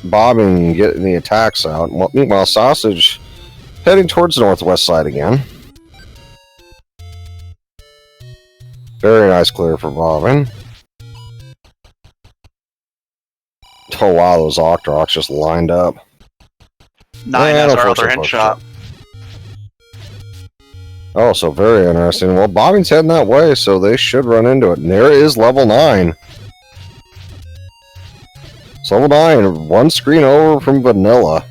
Bobbing get any attacks out. Meanwhile, Sausage heading towards the northwest side again. Very nice clear for Bobbing. Oh wow, those Octoroks just lined up. 9 as our other hint shop. Oh, so very interesting. Well, Bobbing's heading that way, so they should run into it. And there is level 9. It's level 9, 1 screen over from vanilla.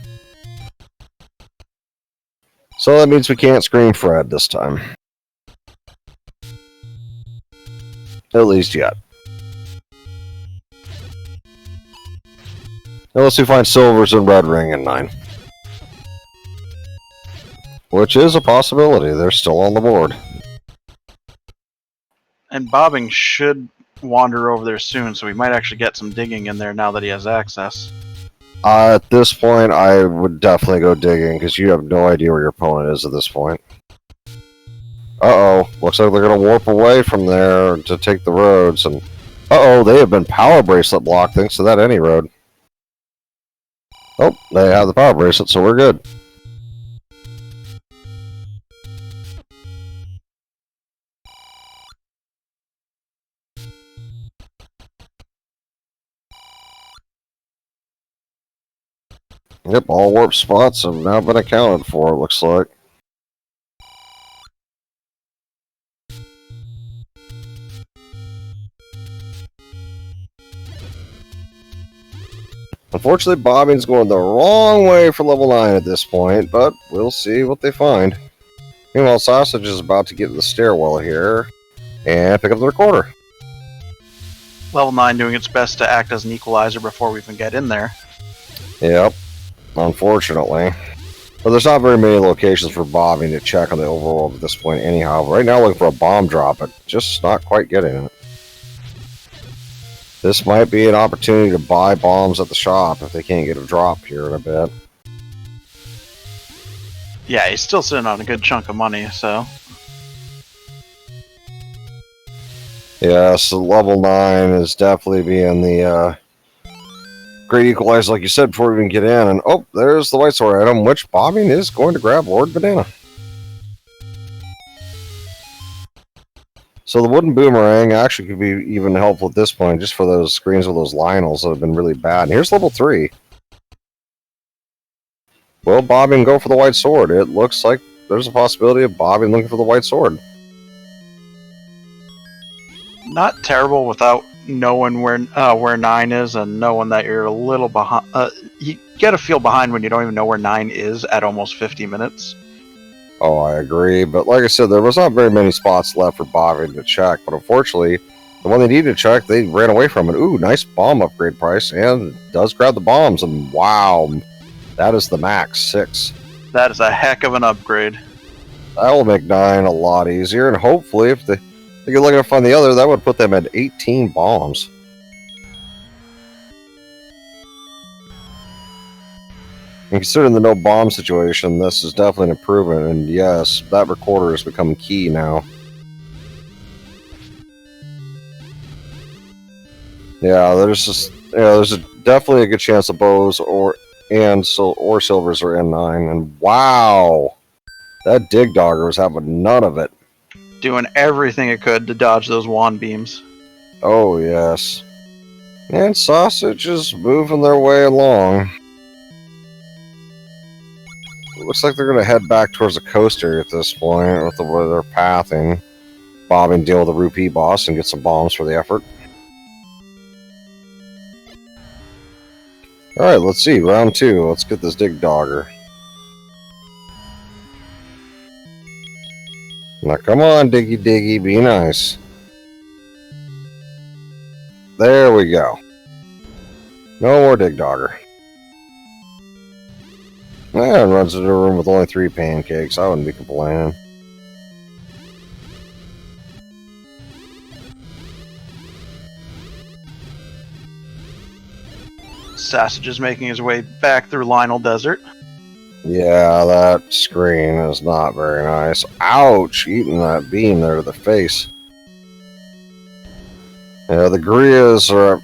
So that means we can't screen Fred this time. At least yet. Unless we find silvers and red ring in 9. Which is a possibility. They're still on the board. And Bobbing should wander over there soon, so we might actually get some digging in there now that he has access. At this point, I would definitely go digging, because you have no idea where your opponent is at this point. Uh-oh. Looks like they're going to warp away from there to take the roads, and uh-oh, they have been power bracelet blocked thanks to that any road. Oh, they have the power bracelet, so we're good. Yep, all warp spots have now been accounted for, it looks like. Unfortunately, Bobbing's going the wrong way for level 9 at this point, but we'll see what they find. Meanwhile, Sausage is about to get to the stairwell here and pick up the recorder. Level 9 doing its best to act as an equalizer before we even get in there. Yep, unfortunately. But there's not very many locations for Bobbing to check on the overworld at this point anyhow. But right now looking for a bomb drop, but just not quite getting it. This might be an opportunity to buy bombs at the shop if they can't get a drop here in a bit. Yeah, he's still sitting on a good chunk of money, so... Yeah, so level 9 is definitely being the great equalizer, like you said, before we even get in. And oh, there's the white sword item, which Bobbing is going to grab Lord Banana. So the wooden boomerang actually could be even helpful at this point, just for those screens with those Lionels that have been really bad. And here's level 3. Will Bobbing go for the white sword? It looks like there's a possibility of Bobbing looking for the white sword. Not terrible without knowing where 9 is and knowing that you're a little behind. You get a feel behind when you don't even know where 9 is at almost 50 minutes. Oh, I agree. But like I said, there was not very many spots left for Bobbing to check. But unfortunately, the one they needed to check, they ran away from it. Ooh, nice bomb upgrade price. And does grab the bombs. And wow, that is the max, 6. That is a heck of an upgrade. That will make 9 a lot easier. And hopefully, if they get lucky to find the other, that would put them at 18 bombs. And considering the no bomb situation, this is definitely an improvement. And yes, that recorder has become key now. Yeah, there's definitely a good chance the bows or silvers are N9. And wow, that dig dogger was having none of it. Doing everything it could to dodge those wand beams. Oh yes, and Sausage is moving their way along. It looks like they're going to head back towards the coast area at this point with the way they're pathing. Bobbing deal with the Rupee boss and get some bombs for the effort. Alright, let's see. Round 2. Let's get this dig dogger. Now come on, Diggy Diggy, be nice. There we go. No more dig dogger. And runs into a room with only 3 pancakes. I wouldn't be complaining. Sassage is making his way back through Lionel Desert. Yeah, that screen is not very nice. Ouch! Eating that beam there to the face. Yeah, the Grias are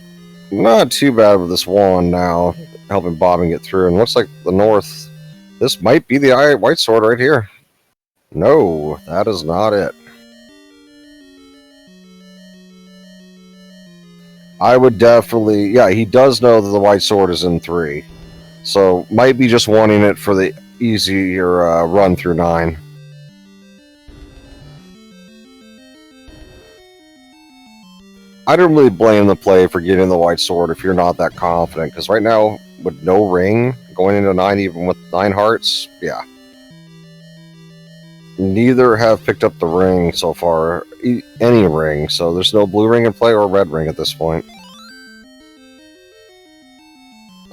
not too bad with this wand now, helping Bobbing get through. And looks like the north... This might be the white sword right here. No, that is not it. I would definitely... Yeah, he does know that the white sword is in 3. So, might be just wanting it for the easier run through 9. I don't really blame the play for getting the white sword if you're not that confident. Because right now, with no ring, going into 9 even with 9 hearts, yeah. Neither have picked up the ring so far. Any ring. So there's no blue ring in play or red ring at this point.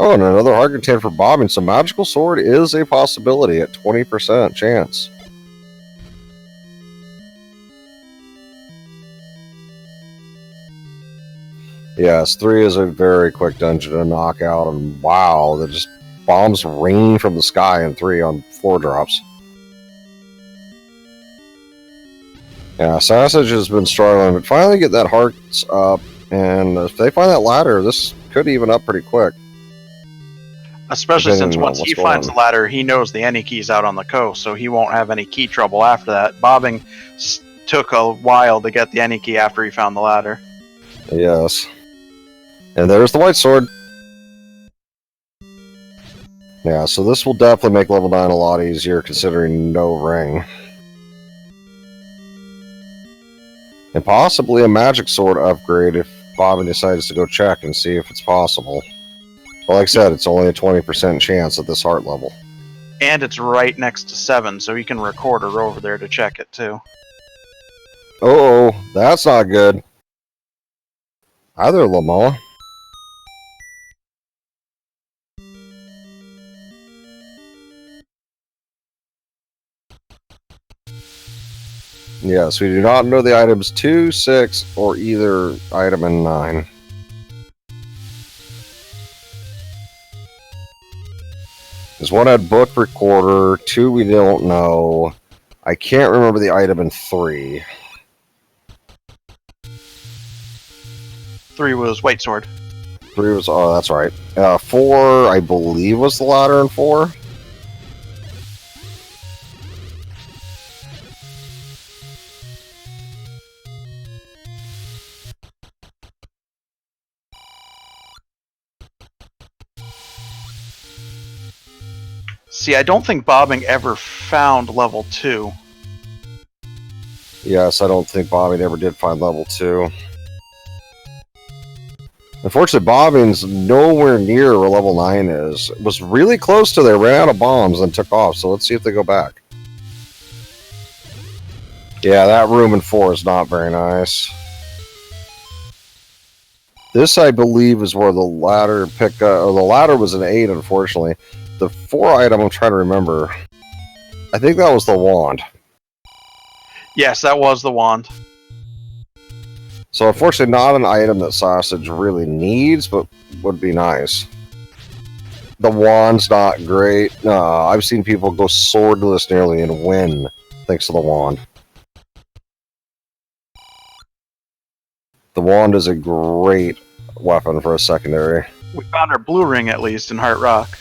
Oh, and another heart container for Bobbing. So magical sword is a possibility at 20% chance. Yes, 3 is a very quick dungeon to knock out, and wow, that just bombs rain from the sky in 3 on floor drops. Yeah, Sassage has been struggling, but finally get that hearts up, and if they find that ladder, this could even up pretty quick. Especially since once he finds the ladder, he knows the any key's out on the coast, so he won't have any key trouble after that. Bobbing took a while to get the any key after he found the ladder. Yes. And there's the white sword. Yeah, so this will definitely make level 9 a lot easier considering no ring. And possibly a magic sword upgrade if Bobbing decides to go check and see if it's possible. But like I said, it's only a 20% chance at this heart level. And it's right next to 7, so you can record her over there to check it too. Oh, that's not good. Either Lamoa. Yes, we do not know the items 2, 6, or either item in 9. There's one had book recorder, 2 we don't know. I can't remember the item in 3. 3 was white sword. 3 was, oh, that's right. 4, I believe, was the ladder in 4. See, I don't think Bobbing ever found level 2. Yes, I don't think Bobbing ever did find level 2. Unfortunately, Bobbing's nowhere near where level 9 is. It was really close to there, ran out of bombs, and took off. So let's see if they go back. Yeah, that room in 4 is not very nice. This, I believe, is where the ladder or the ladder was an 8, unfortunately. The 4 item, I'm trying to remember. I think that was the wand. Yes, that was the wand. So, unfortunately, not an item that Sausage really needs, but would be nice. The wand's not great. I've seen people go swordless nearly and win thanks to the wand. The wand is a great weapon for a secondary. We found our blue ring, at least, in Heart Rock.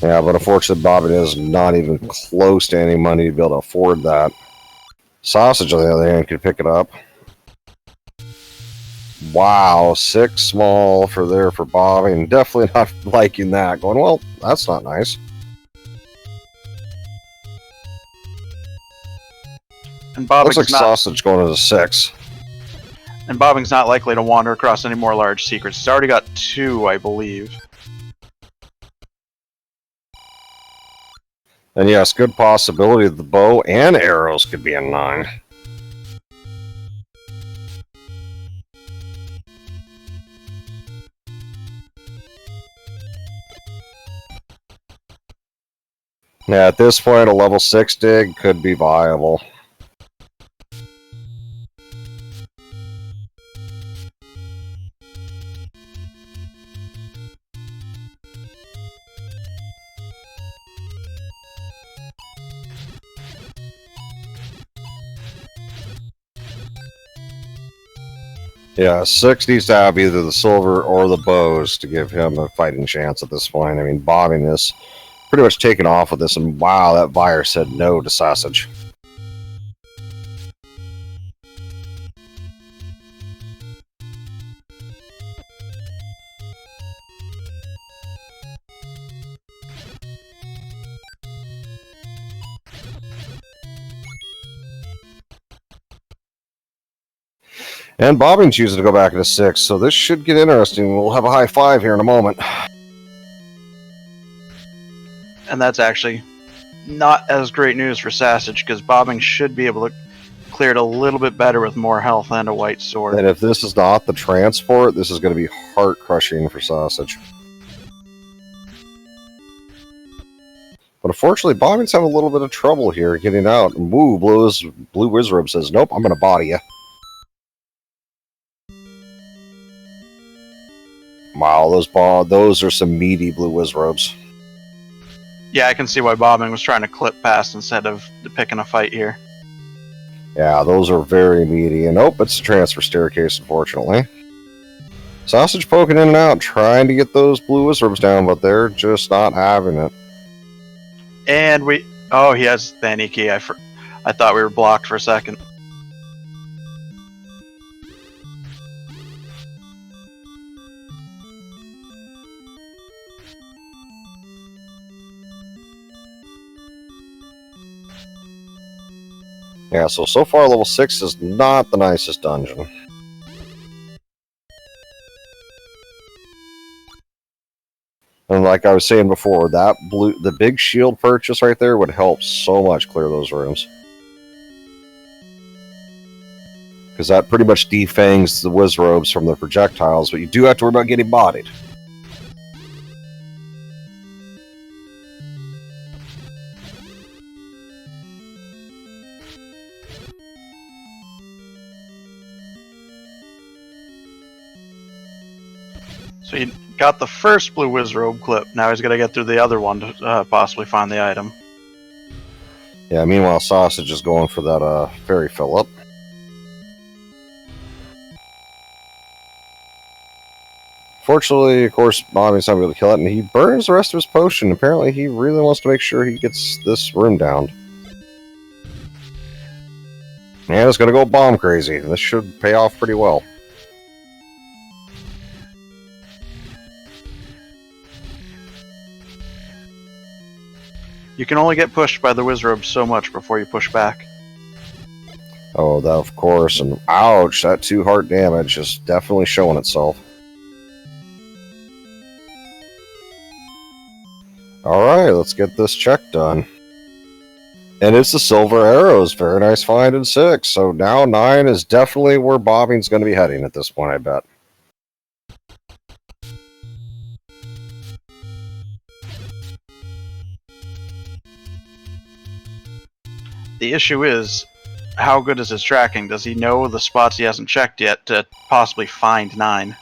Yeah, but unfortunately, Bobbing is not even close to any money to be able to afford that. Sausage, on the other hand, could pick it up. Wow, 6 small for Bobbing. Definitely not liking that. Going, well, that's not nice. And Bobbing's looks like Sausage going to 6. And Bobbing's not likely to wander across any more large secrets. He's already got 2, I believe. And yes, good possibility that the bow and arrows could be a 9. Yeah, at this point, a level 6 dig could be viable. Yeah, 6 needs to have either the silver or the bows to give him a fighting chance at this point. I mean, Bobbing is pretty much taken off with this, and wow, that buyer said no to Sausage. And Bobbing chooses to go back into 6, so this should get interesting. We'll have a high 5 here in a moment. And that's actually not as great news for Sausage, because Bobbing should be able to clear it a little bit better with more health and a white sword. And if this is not the transport, this is going to be heart-crushing for Sausage. But unfortunately, Bobbing's having a little bit of trouble here getting out. And woo, Blue Wizrobe says, nope, I'm going to body you. Wow, those are some meaty Blue Wizrobes. Yeah, I can see why Bobbing was trying to clip past instead of picking a fight here. Yeah, those are very meaty. And nope, it's a transfer staircase, unfortunately. Sausage poking in and out, trying to get those Blue Wizrobes down, but they're just not having it. And oh, he has the any key. I thought we were blocked for a second. Yeah, so far level 6 is not the nicest dungeon. And like I was saying before, the big shield purchase right there would help so much clear those rooms. Because that pretty much defangs the Wizrobes from the projectiles, but you do have to worry about getting bodied. So he got the first Blue Wizrobe clip. Now he's got to get through the other one to possibly find the item. Yeah, meanwhile, Sausage is going for that fairy fill-up. Fortunately, of course, Bobbing's not able to kill it, and he burns the rest of his potion. Apparently, he really wants to make sure he gets this room down. And it's going to go bomb crazy. This should pay off pretty well. You can only get pushed by the Wizrobe so much before you push back. Oh, that of course, and ouch, that 2 heart damage is definitely showing itself. Alright, let's get this check done. And it's the silver arrows. Very nice find in 6. So now 9 is definitely where Bobbing's going to be heading at this point, I bet. The issue is, how good is his tracking? Does he know the spots he hasn't checked yet to possibly find 9?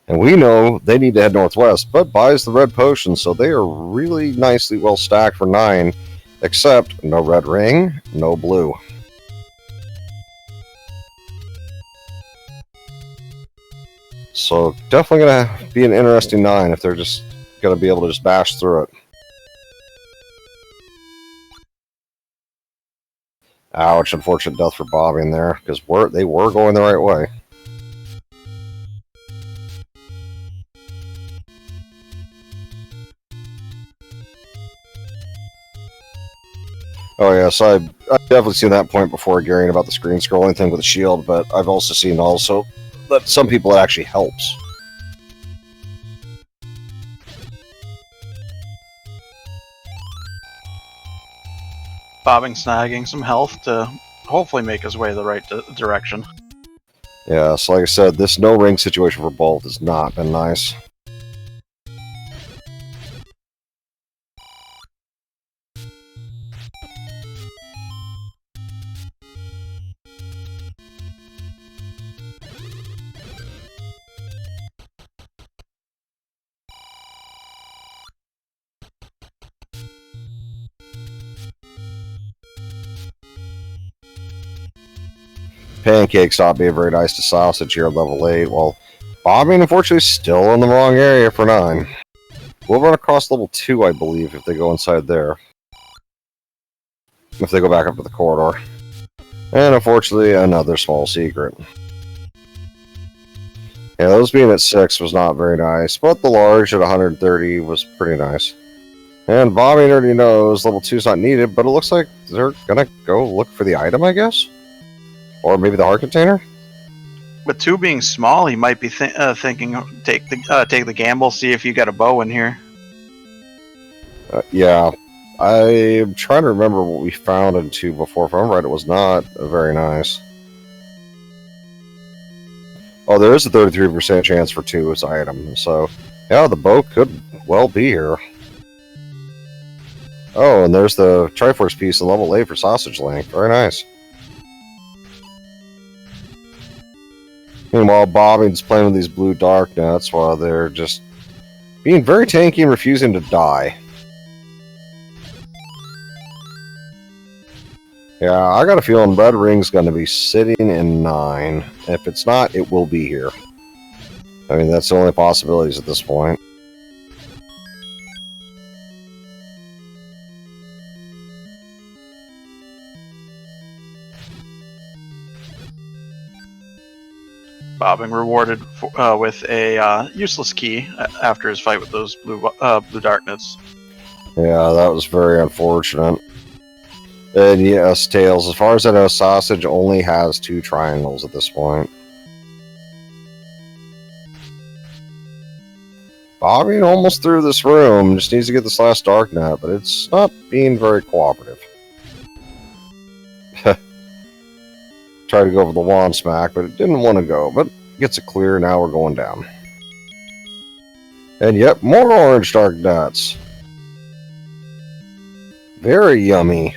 And we know they need to head northwest, but buys the red potion, so they are really nicely well stacked for 9, except no red ring, no blue. So definitely going to be an interesting 9 if they're just going to be able to just bash through it. Ouch, unfortunate death for Bobbing there, because they were going the right way. Oh yes, I've definitely seen that point before, Gary, about the screen scrolling thing with the shield, but I've also seen that some people it actually helps. Bobbing snagging some health to hopefully make his way the right direction. Yeah, so like I said, this no ring situation for both has not been nice. Pancake stopped being very nice to Sausage here at level 8, while Bobbing, unfortunately, is still in the wrong area for 9. We'll run across level 2, I believe, if they go inside there. If they go back up to the corridor. And unfortunately, another small secret. Yeah, those being at 6 was not very nice, but the large at 130 was pretty nice. And Bobbing already knows level 2 is not needed, but it looks like they're gonna go look for the item, I guess? Or maybe the heart container? With 2 being small, he might be thinking take the gamble, see if you got a bow in here. Yeah. I'm trying to remember what we found in 2 before. If I'm right, it was not very nice. Oh, there is a 33% chance for 2's item, so yeah, the bow could well be here. Oh, and there's the Triforce piece in level 8 for SassageLink. Very nice. Meanwhile, Bobbing's playing with these blue dark nuts while they're just being very tanky and refusing to die. Yeah, I got a feeling Red Ring's going to be sitting in 9. If it's not, it will be here. I mean, that's the only possibilities at this point. Bobbing rewarded with a useless key after his fight with those blue darknets. Yeah, that was very unfortunate. And yes, Tails, as far as I know, Sausage only has 2 triangles at this point. Bobbing almost through this room, just needs to get this last dark net, but it's not being very cooperative. Tried to go for the wand smack, but it didn't want to go, but gets it clear, now we're going down. And yep, more orange dark nuts. Very yummy.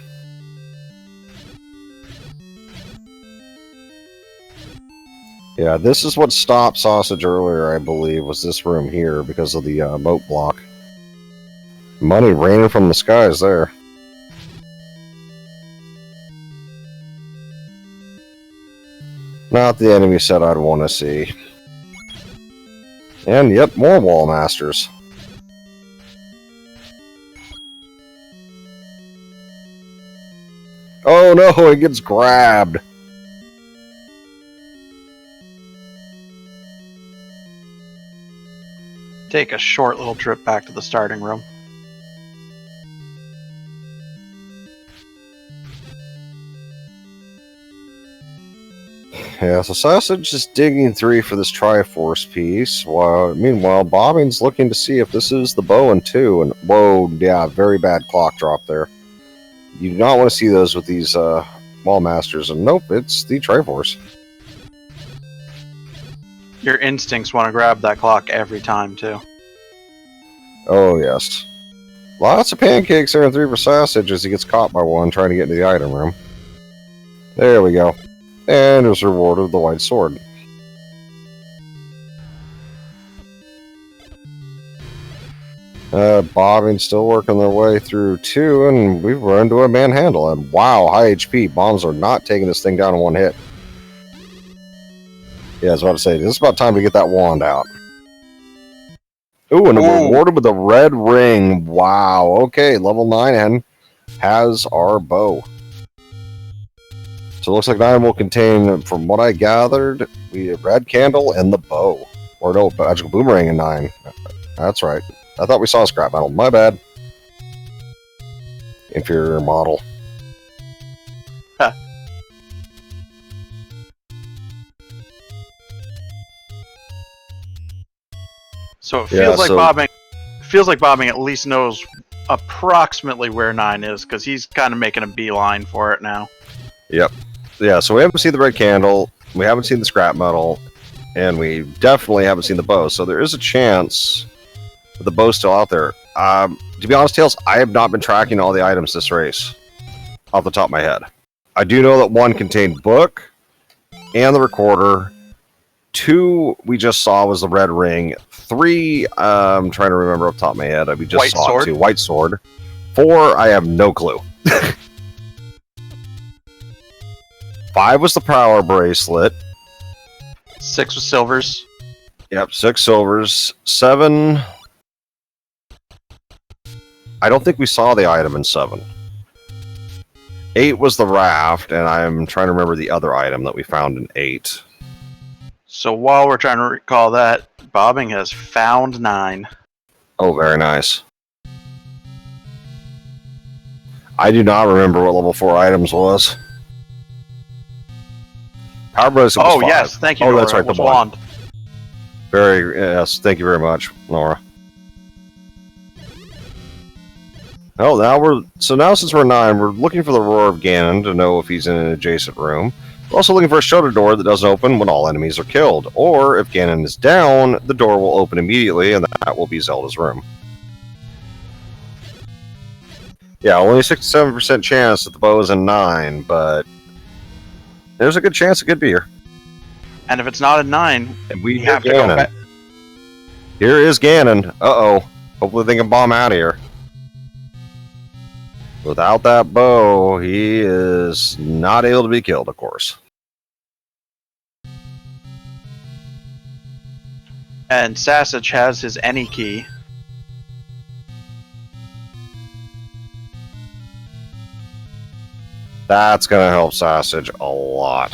Yeah, this is what stopped Sausage earlier, I believe, was this room here because of the moat block. Money raining from the skies there. Not the enemy set I'd want to see. And yep, more wall masters. Oh no, it gets grabbed. Take a short little trip back to the starting room. Yeah, so Sassage is digging 3 for this Triforce piece, while meanwhile Bobbing's looking to see if this is the bow in 2, and whoa, yeah, very bad clock drop there. You do not want to see those with these Wall Masters, and nope, it's the Triforce. Your instincts want to grab that clock every time, too. Oh, yes. Lots of pancakes there in 3 for Sassage as he gets caught by one trying to get into the item room. There we go. And is rewarded with the white sword. Bobbing still working their way through 2, and we've run into a manhandle. And wow, high HP. Bombs are not taking this thing down in one hit. Yeah, I was about to say, this is about time to get that wand out. Ooh, and we're rewarded with the red ring. Wow, okay, level 9 and has our bow. So it looks like 9 will contain, from what I gathered, we have red candle and the bow. Or no, magical boomerang in 9. That's right. I thought we saw scrap metal. My bad. Inferior model. Huh. So it feels like Bobbing at least knows approximately where 9 is, because he's kind of making a beeline for it now. Yep. Yeah, so we haven't seen the red candle, we haven't seen the scrap metal, and we definitely haven't seen the bow, so there is a chance that the bow's still out there. To be honest, Tails, I have not been tracking all the items this race, off the top of my head. I do know that 1 contained book, and the recorder. 2 we just saw was the red ring. 3, I'm trying to remember off the top of my head, we just saw 2, white sword. 4, I have no clue. 5 was the power bracelet. 6 was silvers. Yep, 6 silvers. 7... I don't think we saw the item in 7. 8 was the raft, and I'm trying to remember the other item that we found in 8. So while we're trying to recall that, Bobbing has found 9. Oh, very nice. I do not remember what level 4 items was. Power bracelet was 5. Yes, thank you. Oh, Nora. that's right, the wand. Yes, thank you very much, Nora. Oh, now since we're 9, we're looking for the Roar of Ganon to know if he's in an adjacent room. We're also looking for a shutter door that doesn't open when all enemies are killed, or if Ganon is down, the door will open immediately, and that will be Zelda's room. Yeah, only a 67% chance that the bow is in 9, but there's a good chance it could be here. And if it's not in 9, and we have to go back. Here is Ganon. Uh-oh. Hopefully they can bomb out of here. Without that bow, he is not able to be killed, of course. And Sassage has his any key. That's going to help Sassage a lot.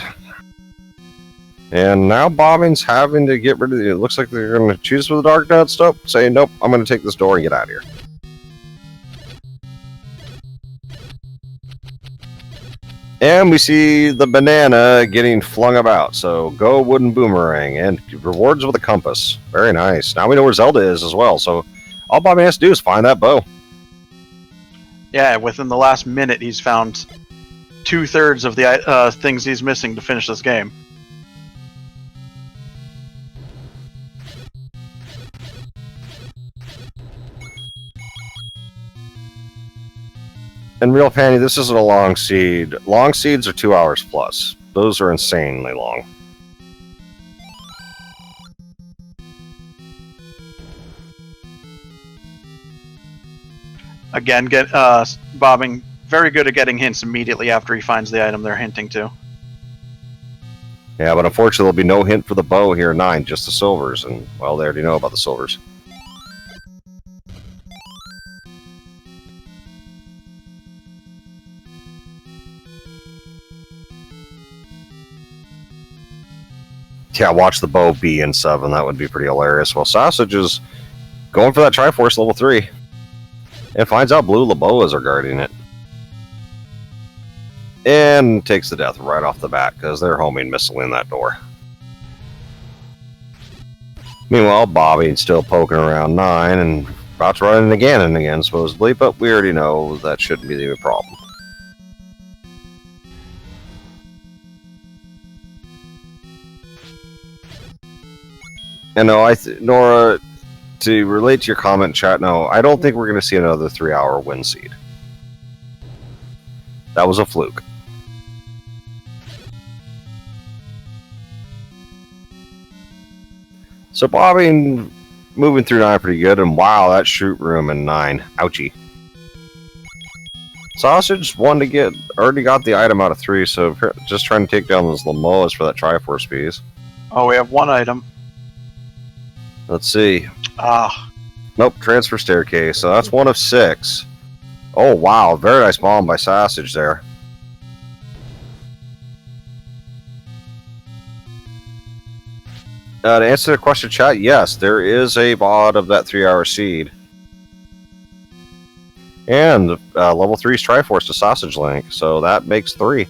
And now Bobbing's having to get rid of it. Looks like they're going to choose for the Dark Nuts. Nope. Say, nope, I'm going to take this door and get out of here. And we see the banana getting flung about. So go wooden boomerang and rewards with a compass. Very nice. Now we know where Zelda is as well. So all Bobbing has to do is find that bow. Yeah, within the last minute, he's found 2/3 of the things he's missing to finish this game. And real Panny, this isn't a long seed. Long seeds are 2 hours plus. Those are insanely long. Again, Bobbing very good at getting hints immediately after he finds the item they're hinting to. Yeah, but unfortunately there'll be no hint for the bow here in 9, just the silvers, and well, they already know about the silvers. Yeah, watch the bow be in 7. That would be pretty hilarious. Well, Sassage is Going for that Triforce level 3. And finds out blue Laboas are guarding it. And takes the death right off the bat because they're homing missile in that door. Meanwhile, Bobbing's still poking around 9 and about to run into Ganon again, supposedly, but we already know that shouldn't be the problem. And no, Nora, to relate to your comment, chat, no, I don't think we're going to see another 3-hour win seed. That was a fluke. So Bobbing moving through 9 pretty good, and wow, that shoot room in 9. Ouchie. Sausage already got the item out of 3, so just trying to take down those Lamoas for that Triforce piece. Oh, we have one item. Let's see. Ah. Nope, transfer staircase, so that's 1 of 6. Oh wow, very nice bomb by Sausage there. To answer the question, chat, yes, there is a VOD of that 3-hour seed. And level 3's Triforce to SassageLink, so that makes 3.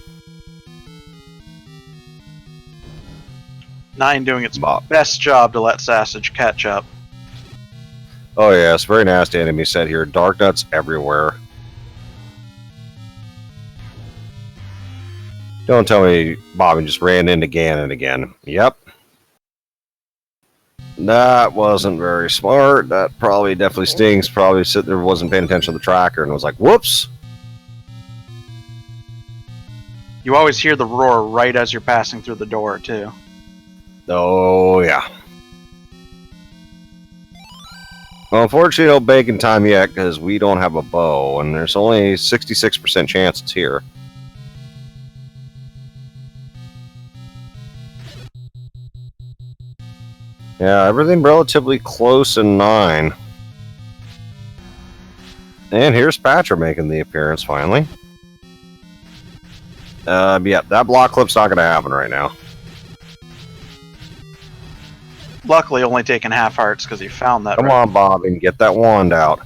9 doing its best job to let Sassage catch up. Oh yes, very nasty enemy set here. Dark nuts everywhere. Don't tell me Bobbing just ran into Ganon again. Yep. That wasn't very smart. That probably definitely stings. Probably sitting there, wasn't paying attention to the tracker and was like, whoops. You always hear the roar right as you're passing through the door, too. Oh, yeah. Well, unfortunately, no bacon time yet because we don't have a bow, and there's only 66% chance it's here. Yeah, everything relatively close in 9. And here's Patra making the appearance finally. Yeah, that block clip's not going to happen right now. Luckily, only taking half hearts because he found that. Come on, Bobbing, get that wand out.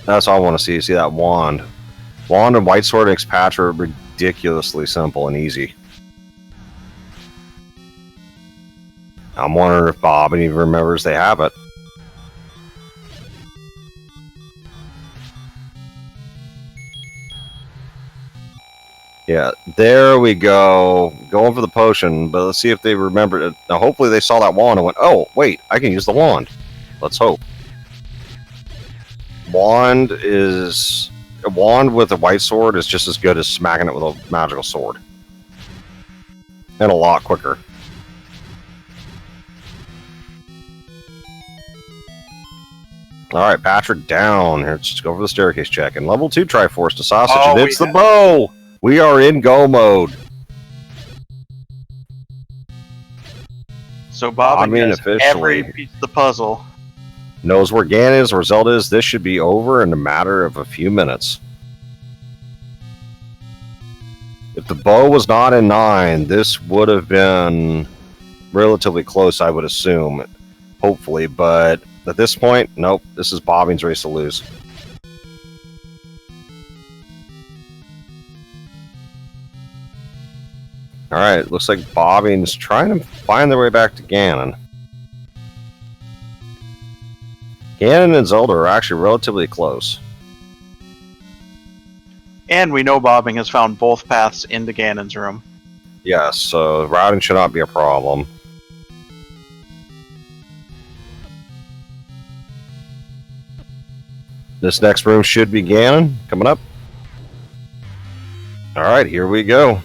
That's all I want to see. See that wand. Wand and white sword makes Patra ridiculously simple and easy. I'm wondering if Bobbing even remembers they have it. Yeah, there we go. Going for the potion, but let's see if they remember it. Now, hopefully they saw that wand and went, oh, wait, I can use the wand. Let's hope. A wand with a white sword is just as good as smacking it with a magical sword. And a lot quicker. Alright, Patrick down. Here, let's just go for the staircase check. And level 2 Triforce to Sausage. Oh, and it's the bow! We are in go mode. So Bobbing has officially every piece of the puzzle. Knows where Ganon is, where Zelda is. This should be over in a matter of a few minutes. If the bow was not in 9, this would have been relatively close, I would assume. Hopefully, but at this point, nope. This is Bobbing's race to lose. Alright, looks like Bobbing's trying to find their way back to Ganon. Ganon and Zelda are actually relatively close. And we know Bobbing has found both paths into Ganon's room. Yes, so routing should not be a problem. This next room should be Ganon coming up. Alright, here we go.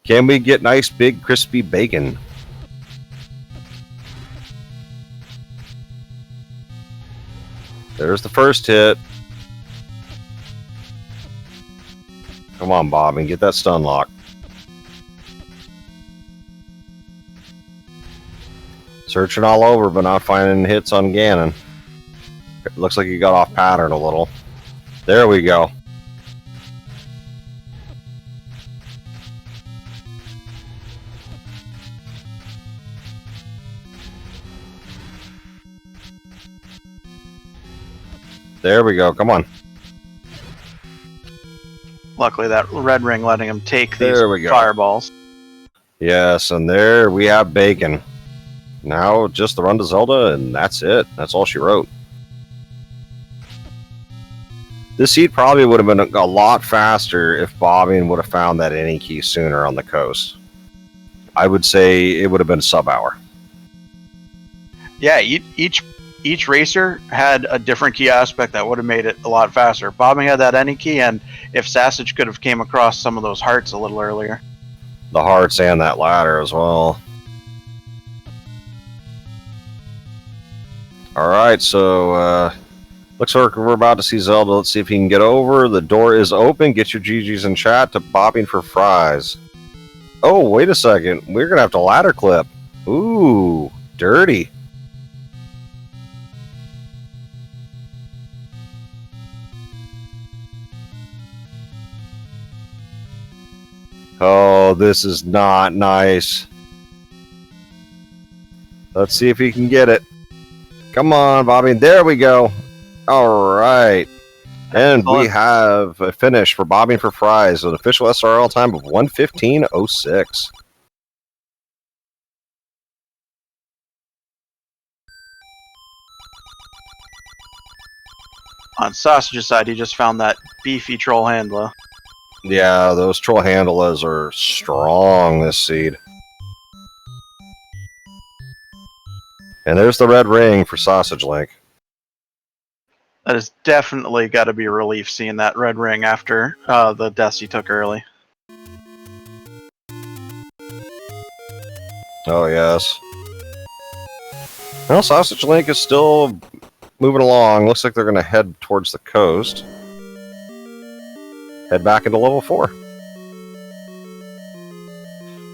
Can we get nice big crispy bacon? There's the first hit. Come on, Bobbing, get that stun lock. Searching all over, but not finding hits on Ganon. It looks like he got off pattern a little. There we go. There we go. Come on. Luckily, that red ring letting him take these There we go. fireballs. Yes, and there we have Bacon. Now just the run to Zelda, and that's it. That's all she wrote. This seed probably would have been a lot faster if Bobbing would have found that any key sooner on the coast. I would say it would have been sub-hour. Yeah, each racer had a different key aspect that would have made it a lot faster. Bobbing had that any key, and if Sassage could have came across some of those hearts a little earlier. The hearts and that ladder as well. Alright, so looks like we're about to see Zelda. Let's see if he can get over. The door is open. Get your GGs in chat to Bobbing4Fries. Oh, wait a second. We're going to have to ladder clip. Ooh, dirty. Oh, this is not nice. Let's see if he can get it. Come on, Bobbing. There we go. All right. And we have a finish for Bobbing4Fries, an official SRL time of 1:15:06. On Sausage's side, he just found that beefy troll handler. Yeah, those troll handlers are strong this seed. And there's the red ring for SassageLink. That has definitely got to be a relief seeing that red ring after the deaths he took early. Oh, yes. Well, SassageLink is still moving along. Looks like they're going to head towards the coast. Head back into level 4.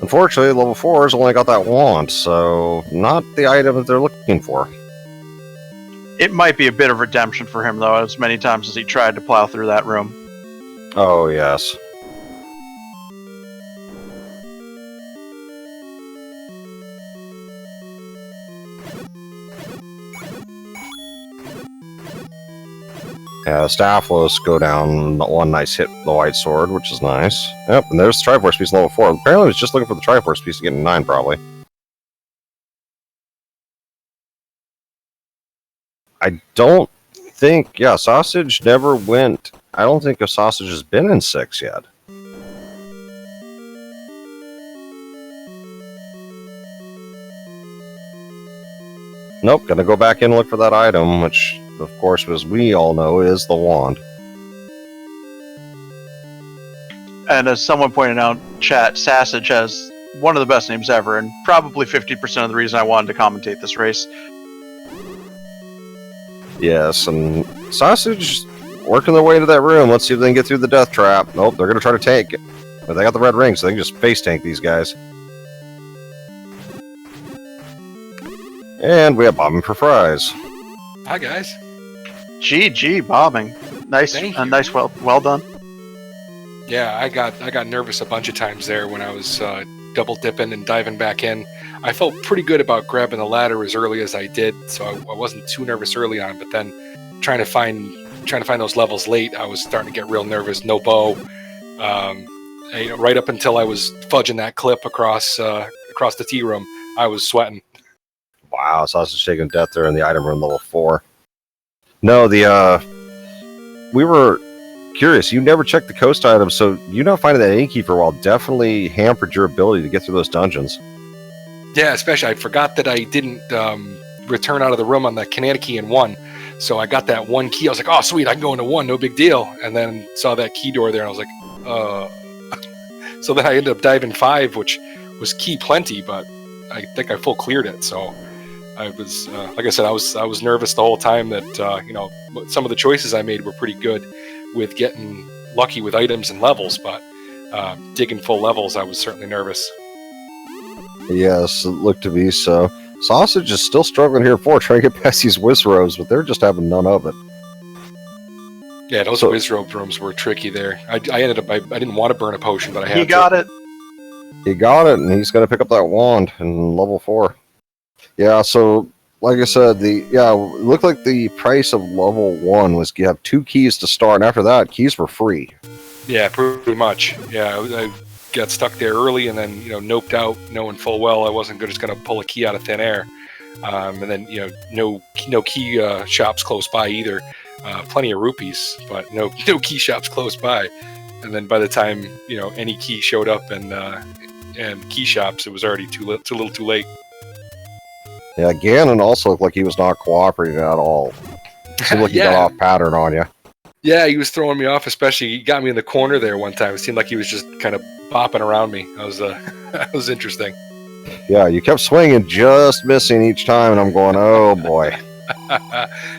Unfortunately, level 4 has only got that wand, so not the item that they're looking for. It might be a bit of redemption for him, though, as many times as he tried to plow through that room. Oh, yes. Yeah, Staphlos go down one nice hit with the white sword, which is nice. Yep, and there's the Triforce piece level 4. Apparently, he was just looking for the Triforce piece to get in 9, probably. I don't think... Yeah, Sausage never went... I don't think a Sausage has been in 6 yet. Nope, gonna go back in and look for that item, which, of course, as we all know, is the wand. And as someone pointed out in chat, Sassage has one of the best names ever, and probably 50% of the reason I wanted to commentate this race. Yes, and Sausage working their way into that room. Let's see if they can get through the death trap. Nope, they're gonna try to tank it. But they got the red ring, so they can just face tank these guys. And we have Bobbing4Fries. Hi guys. GG Bobbing. Nice, nice, well done. Yeah, I got nervous a bunch of times there when I was double dipping and diving back in. I felt pretty good about grabbing the ladder as early as I did, so I wasn't too nervous early on. But then trying to find those levels late, I was starting to get real nervous. No bow, right up until I was fudging that clip across the tea room, I was sweating. Wow, Sausage taking death there in the item room level 4. No, we were curious. You never checked the coast items, so you not finding that ink key for a while definitely hampered your ability to get through those dungeons. Yeah, especially I forgot that I didn't return out of the room on the kinetic key in 1. So I got that 1 key. I was like, oh, sweet, I can go into 1, no big deal. And then saw that key door there, and I was like, So then I ended up diving 5, which was key plenty, but I think I full cleared it. So I was, like I said, I was nervous the whole time that, some of the choices I made were pretty good with getting lucky with items and levels, but digging full levels, I was certainly nervous. Yes, it looked to be so. Sausage is still struggling here for trying to get past these Wizrobes, but they're just having none of it. Yeah, those Wizrobe rooms were tricky there. I ended up, I didn't want to burn a potion, but I had to. He got it. He got it, and he's going to pick up that wand in level 4. Yeah, so like I said, it looked like the price of level 1 was you have 2 keys to start, and after that, keys were free. Yeah, pretty much. Yeah, I got stuck there early, and then noped out, knowing full well I wasn't just going to pull a key out of thin air. And then no key shops close by either. Plenty of rupees, but no key shops close by. And then by the time any key showed up and key shops, it was already too little too late. Yeah, Ganon also looked like he was not cooperating at all. Seemed like he got off pattern on you. Yeah, he was throwing me off. Especially, he got me in the corner there one time. It seemed like he was just kind of bopping around me. That was interesting. Yeah, you kept swinging, just missing each time, and I'm going, oh boy.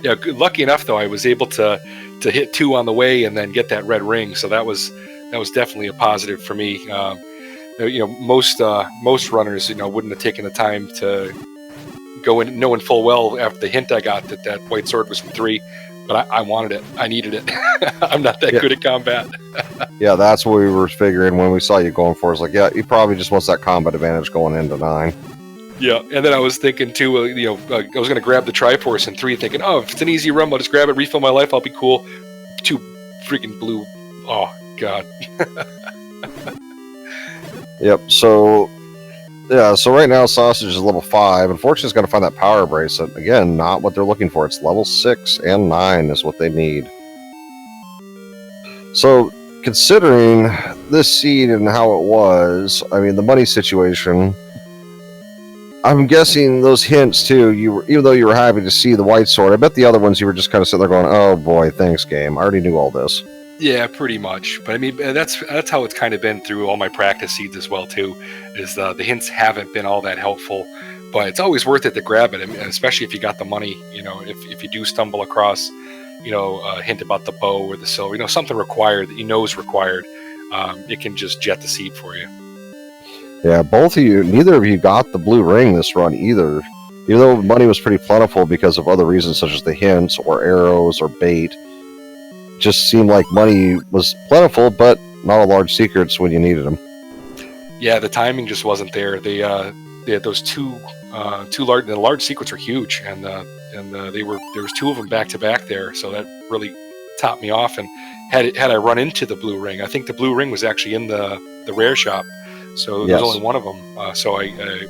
Yeah, lucky enough though, I was able to hit 2 on the way and then get that red ring. So that was definitely a positive for me. Most runners wouldn't have taken the time to go in knowing full well after the hint I got that white sword was from 3. But I wanted it. I needed it. I'm not that good at combat. Yeah, that's what we were figuring when we saw you going for. It's like, yeah, he probably just wants that combat advantage going into 9. Yeah, and then I was thinking too, I was going to grab the Triforce in 3, thinking, oh, if it's an easy run, I'll just grab it, refill my life, I'll be cool. 2 freaking blue. Oh, God. Yep, so right now Sausage is level 5. Unfortunately, he's going to find that power bracelet. Again, not what they're looking for. It's level 6 and 9 is what they need. So, considering this seed and how it was, I mean, the money situation, I'm guessing those hints too, even though you were happy to see the white sword, I bet the other ones you were just kind of sitting there going, oh boy, thanks game. I already knew all this. Yeah, pretty much. But I mean, that's how it's kind of been through all my practice seeds as well too. Is the hints haven't been all that helpful, but it's always worth it to grab it, especially if you got the money. If you do stumble across, a hint about the bow or the silver, something required that is required, it can just jet the seed for you. Yeah, neither of you got the blue ring this run either. Even though money was pretty plentiful because of other reasons such as the hints or arrows or bait. Just seemed like money was plentiful, but not a large secrets when you needed them. Yeah, the timing just wasn't there. They had those two large. The large secrets were huge, and there was 2 of them back to back there. So that really topped me off. And had I run into the blue ring, I think the blue ring was actually in the rare shop. So there's only one of them. So I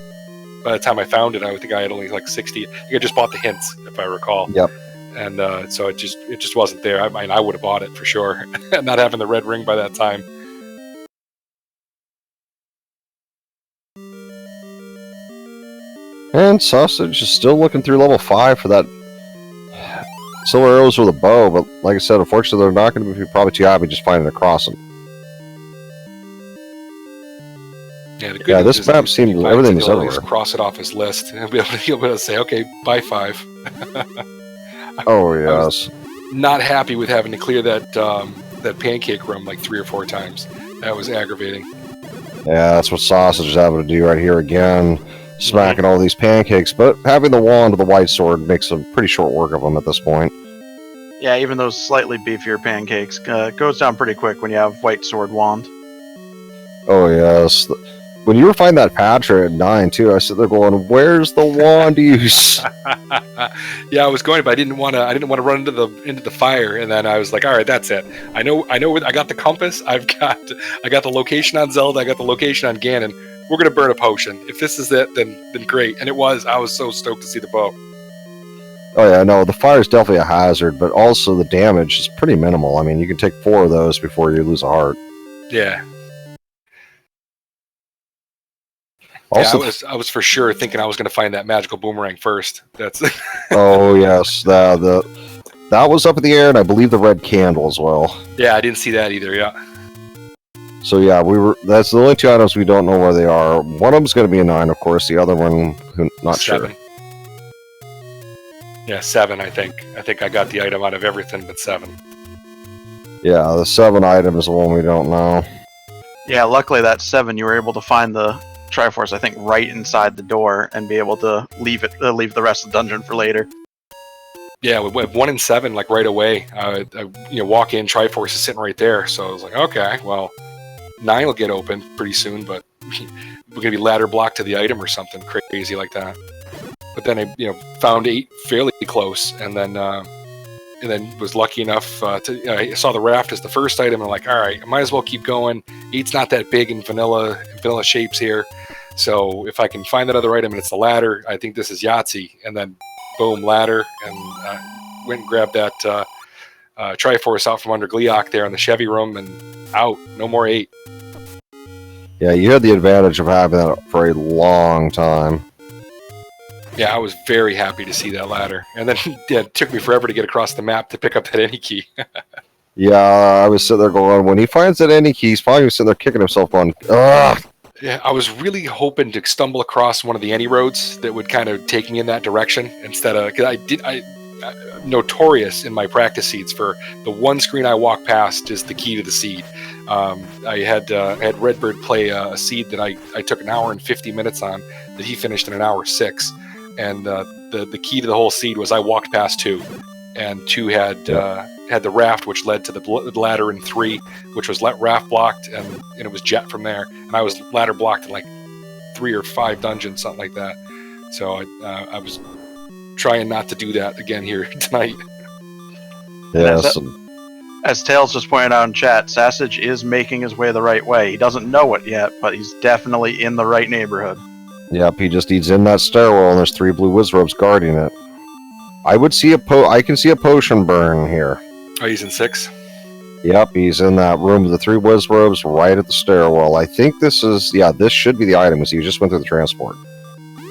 by the time I found it, I think I had only like 60. I think I just bought the hints, if I recall. Yep. And so it just wasn't there. I mean, I would have bought it for sure, not having the red ring by that time. And Sausage is still looking through level 5 for that silver arrows with a bow, but like I said, unfortunately, they're not going to be probably too happy just finding a crossing. Yeah, this map seemed everything was everywhere. Cross it off his list and be able to say, okay, buy 5. Oh yes. Not happy with having to clear that pancake room like 3 or 4 times. That was aggravating. Yeah, that's what Sausage is having to do right here again, smacking all these pancakes. But having the wand of the white sword makes a pretty short work of them at this point. Yeah, even those slightly beefier pancakes goes down pretty quick when you have white sword wand. Oh yes. When you were finding that Patra at 9 too, I sit there going, "Where's the wand use?" Yeah, I was going, but I didn't want to run into the fire. And then I was like, "All right, that's it. I know. I got the compass. I got the location on Zelda. I got the location on Ganon. We're gonna burn a potion. If this is it, then great." And it was. I was so stoked to see the bow. Oh yeah, no, the fire is definitely a hazard, but also the damage is pretty minimal. I mean, you can take 4 of those before you lose a heart. Yeah. Also, yeah, I was for sure thinking I was going to find that magical boomerang first. That's. Oh yes, that was up in the air, and I believe the red candle as well. Yeah, I didn't see that either. Yeah. So yeah, that's the only 2 items we don't know where they are. One of them's going to be a 9, of course. The other one, not 7. sure. Yeah, 7. I think I got the item out of everything but 7. Yeah, the 7 item is the one we don't know. Yeah, luckily that 7 you were able to find the Triforce, I think, right inside the door and be able to leave the rest of the dungeon for later. Yeah, with 1 and 7, like right away. I walk in, Triforce is sitting right there. So I was like, okay, well, 9 will get open pretty soon, but we're gonna be ladder blocked to the item or something crazy like that. but then I found 8 fairly close, and then was lucky enough to I saw the raft as the first item, and I'm like, all right, I might as well keep going. 8's not that big in vanilla shapes here, so if I can find that other item and it's the ladder, I think this is Yahtzee. And then boom, ladder, and went and grabbed that Triforce out from under Gleeok there in the Chevy room, and out. No more 8. Yeah, you had the advantage of having that for a long time. Yeah, I was very happy to see that ladder. And then it took me forever to get across the map to pick up that any key. Yeah, I was sitting there going, when he finds that any key, he's probably sitting there kicking himself going, ugh! Yeah, I was really hoping to stumble across one of the any roads that would kind of take me in that direction instead of, because I'm notorious in my practice seeds for the one screen I walk past is the key to the seed. I had Redbird play a seed that I took 1 hour and 50 minutes on that he finished in 1 hour 6. And the key to the whole seed was I walked past 2, and 2 had the raft, which led to the ladder in 3, which was raft blocked, and it was jet from there. And I was ladder blocked in like 3 or 5 dungeons, something like that. So I was trying not to do that again here tonight. Yes. As Tails just pointed out in chat, Sassage is making his way the right way. He doesn't know it yet, but he's definitely in the right neighborhood. Yep, he's in that stairwell, and there's 3 blue wizrobes guarding it. I can see a potion burn here. Oh, he's in 6? Yep, he's in that room with the 3 wizrobes right at the stairwell. I think this should be the item, as he just went through the transport.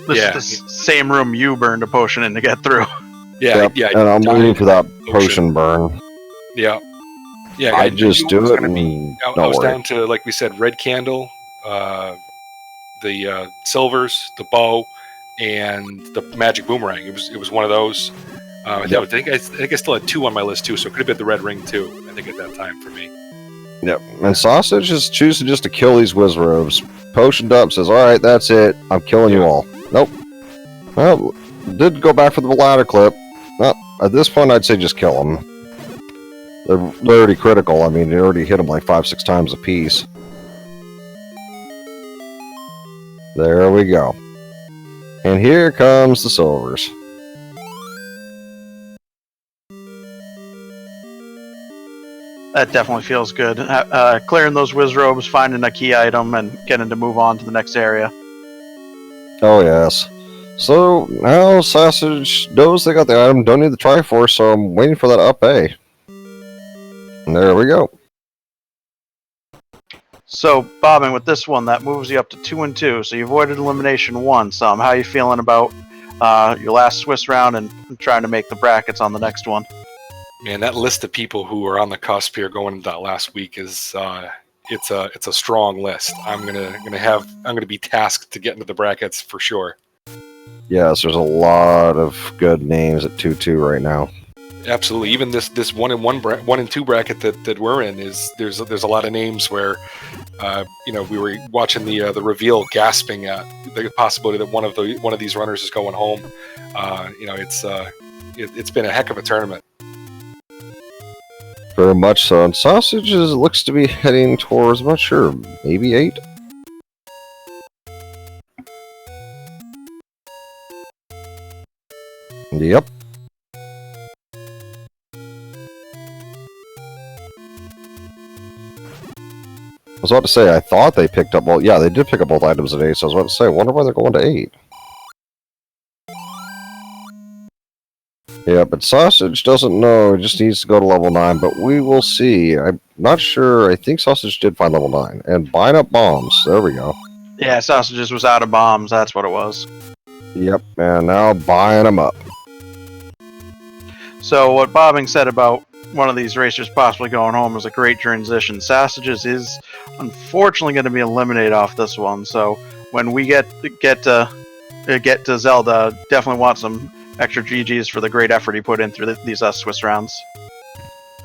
This is the same room you burned a potion in to get through. Yeah, yep, and I'm waiting for that potion burn. Yeah. Yeah, I just do it, and I was down to, like we said, red candle, the silvers, the bow, and the magic boomerang. It was one of those. I think I still had 2 on my list too, so it could have been the red ring too. I think at that time for me. Yep. And Sausage is choosing just to kill these wizrobes. Potioned up, says, "All right, that's it. I'm killing you all." Nope. Well, did go back for the ladder clip. Well, at this point, I'd say just kill them. They're already critical. I mean, they already hit them like 5-6 times a piece. There we go. And here comes the silvers. That definitely feels good. Clearing those wizrobes, finding a key item, and getting to move on to the next area. Oh, yes. So, now Sassage knows they got the item, don't need the Triforce, so I'm waiting for that up A. And there we go. So, Bobbing, with this one, that moves you up to 2 and 2, so you avoided elimination 1 some. How are you feeling about your last Swiss round and trying to make the brackets on the next one? Man, that list of people who are on the cusp here going into that last week is it's a strong list. I'm gonna be tasked to get into the brackets for sure. Yes, there's a lot of good names at 2-2 right now. Absolutely. Even this 1 and 2 bracket that we're in there's a lot of names where we were watching the reveal, gasping at the possibility that one of these runners is going home. It's been a heck of a tournament. Very much so. And Sausage looks to be heading towards, I'm not sure, maybe 8? Yep. I was about to say, I thought they picked up both. Yeah, they did pick up both items at 8, so I was about to say, I wonder why they're going to 8. Yeah, but Sausage doesn't know. He just needs to go to level 9, but we will see. I'm not sure. I think Sausage did find level 9. And buying up bombs. There we go. Yeah, Sausages was out of bombs. That's what it was. Yep, and now buying them up. So what Bobbing said about one of these racers possibly going home is a great transition. Sausages is unfortunately going to be eliminated off this one. So when we get to Zelda, definitely want some extra GGs for the great effort he put in through these Swiss rounds.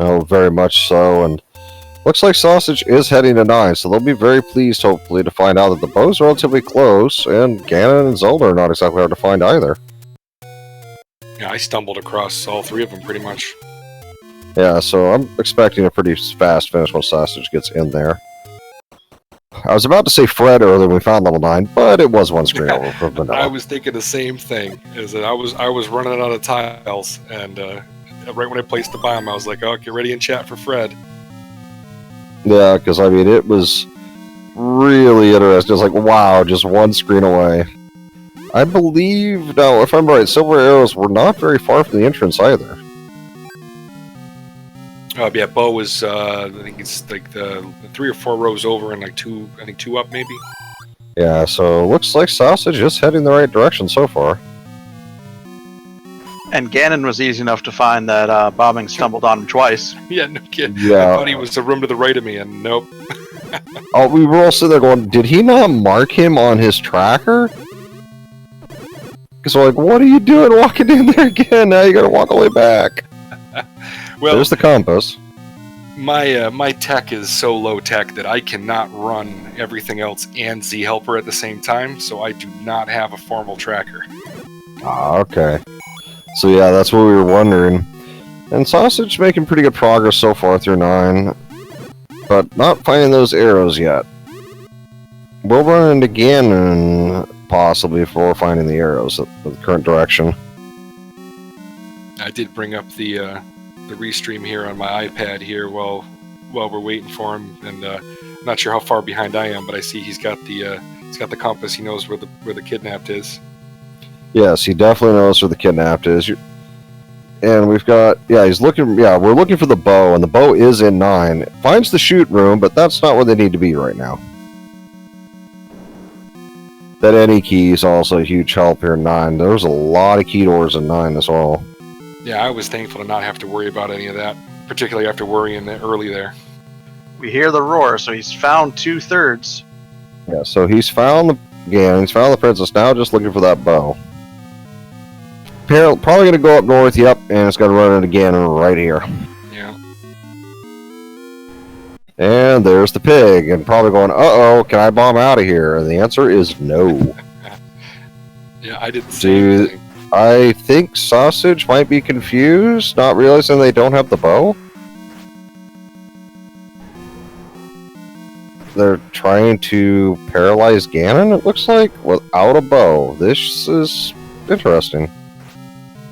Oh, very much so. And looks like Sausage is heading to 9, so they'll be very pleased, hopefully, to find out that the bow's relatively close, and Ganon and Zelda are not exactly hard to find either. Yeah, I stumbled across all 3 of them pretty much. Yeah, so I'm expecting a pretty fast finish when Sausage gets in there. I was about to say Fred earlier when we found level 9, but it was one screen over from Vanilla. I was thinking the same thing. Is that I was running out of tiles, and right when I placed the biome, I was like, "Oh, get ready in chat for Fred." Yeah, because I mean, it was really interesting. It's like, wow, just one screen away. I believe, now, if I'm right, silver arrows were not very far from the entrance either. Yeah, Bo was, I think it's like the 3 or 4 rows over and like 2 up maybe. Yeah, so looks like Sausage is heading the right direction so far. And Ganon was easy enough to find that Bobbing stumbled on him twice. Yeah, no kidding. Yeah. I thought he was the room to the right of me, and nope. Oh, we were all sitting there going, did he not mark him on his tracker? Because we're like, what are you doing walking in there again? Now you gotta walk all the way back. Well, there's the compass. My tech is so low tech that I cannot run everything else and Z Helper at the same time, so I do not have a formal tracker. Ah, okay. So yeah, that's what we were wondering. And Sausage making pretty good progress so far through 9, but not finding those arrows yet. We'll run into Ganon possibly before finding the arrows at the current direction. I did bring up the restream here on my iPad here while we're waiting for him, and I'm not sure how far behind I am, but I see he's got the compass. He knows where the kidnapped is. Yes, he definitely knows where the kidnapped is. And we've got, yeah, he's looking, yeah, we're looking for the bow, and the bow is in 9. Finds the shoot room, but that's not where they need to be right now. That any key is also a huge help here in 9. There's a lot of key doors in 9 as well. Yeah, I was thankful to not have to worry about any of that, particularly after worrying early there. We hear the roar, so he's found 2/3. Yeah, so he's found the Ganon, he's found the princess, now just looking for that bow. Probably going to go up north, yep, and it's going to run into Ganon right here. Yeah. And there's the pig, and probably going, uh-oh, can I bomb out of here? And the answer is no. Yeah, I did the same thing. I think Sausage might be confused, not realizing they don't have the bow. They're trying to paralyze Ganon, it looks like, without a bow. This is interesting.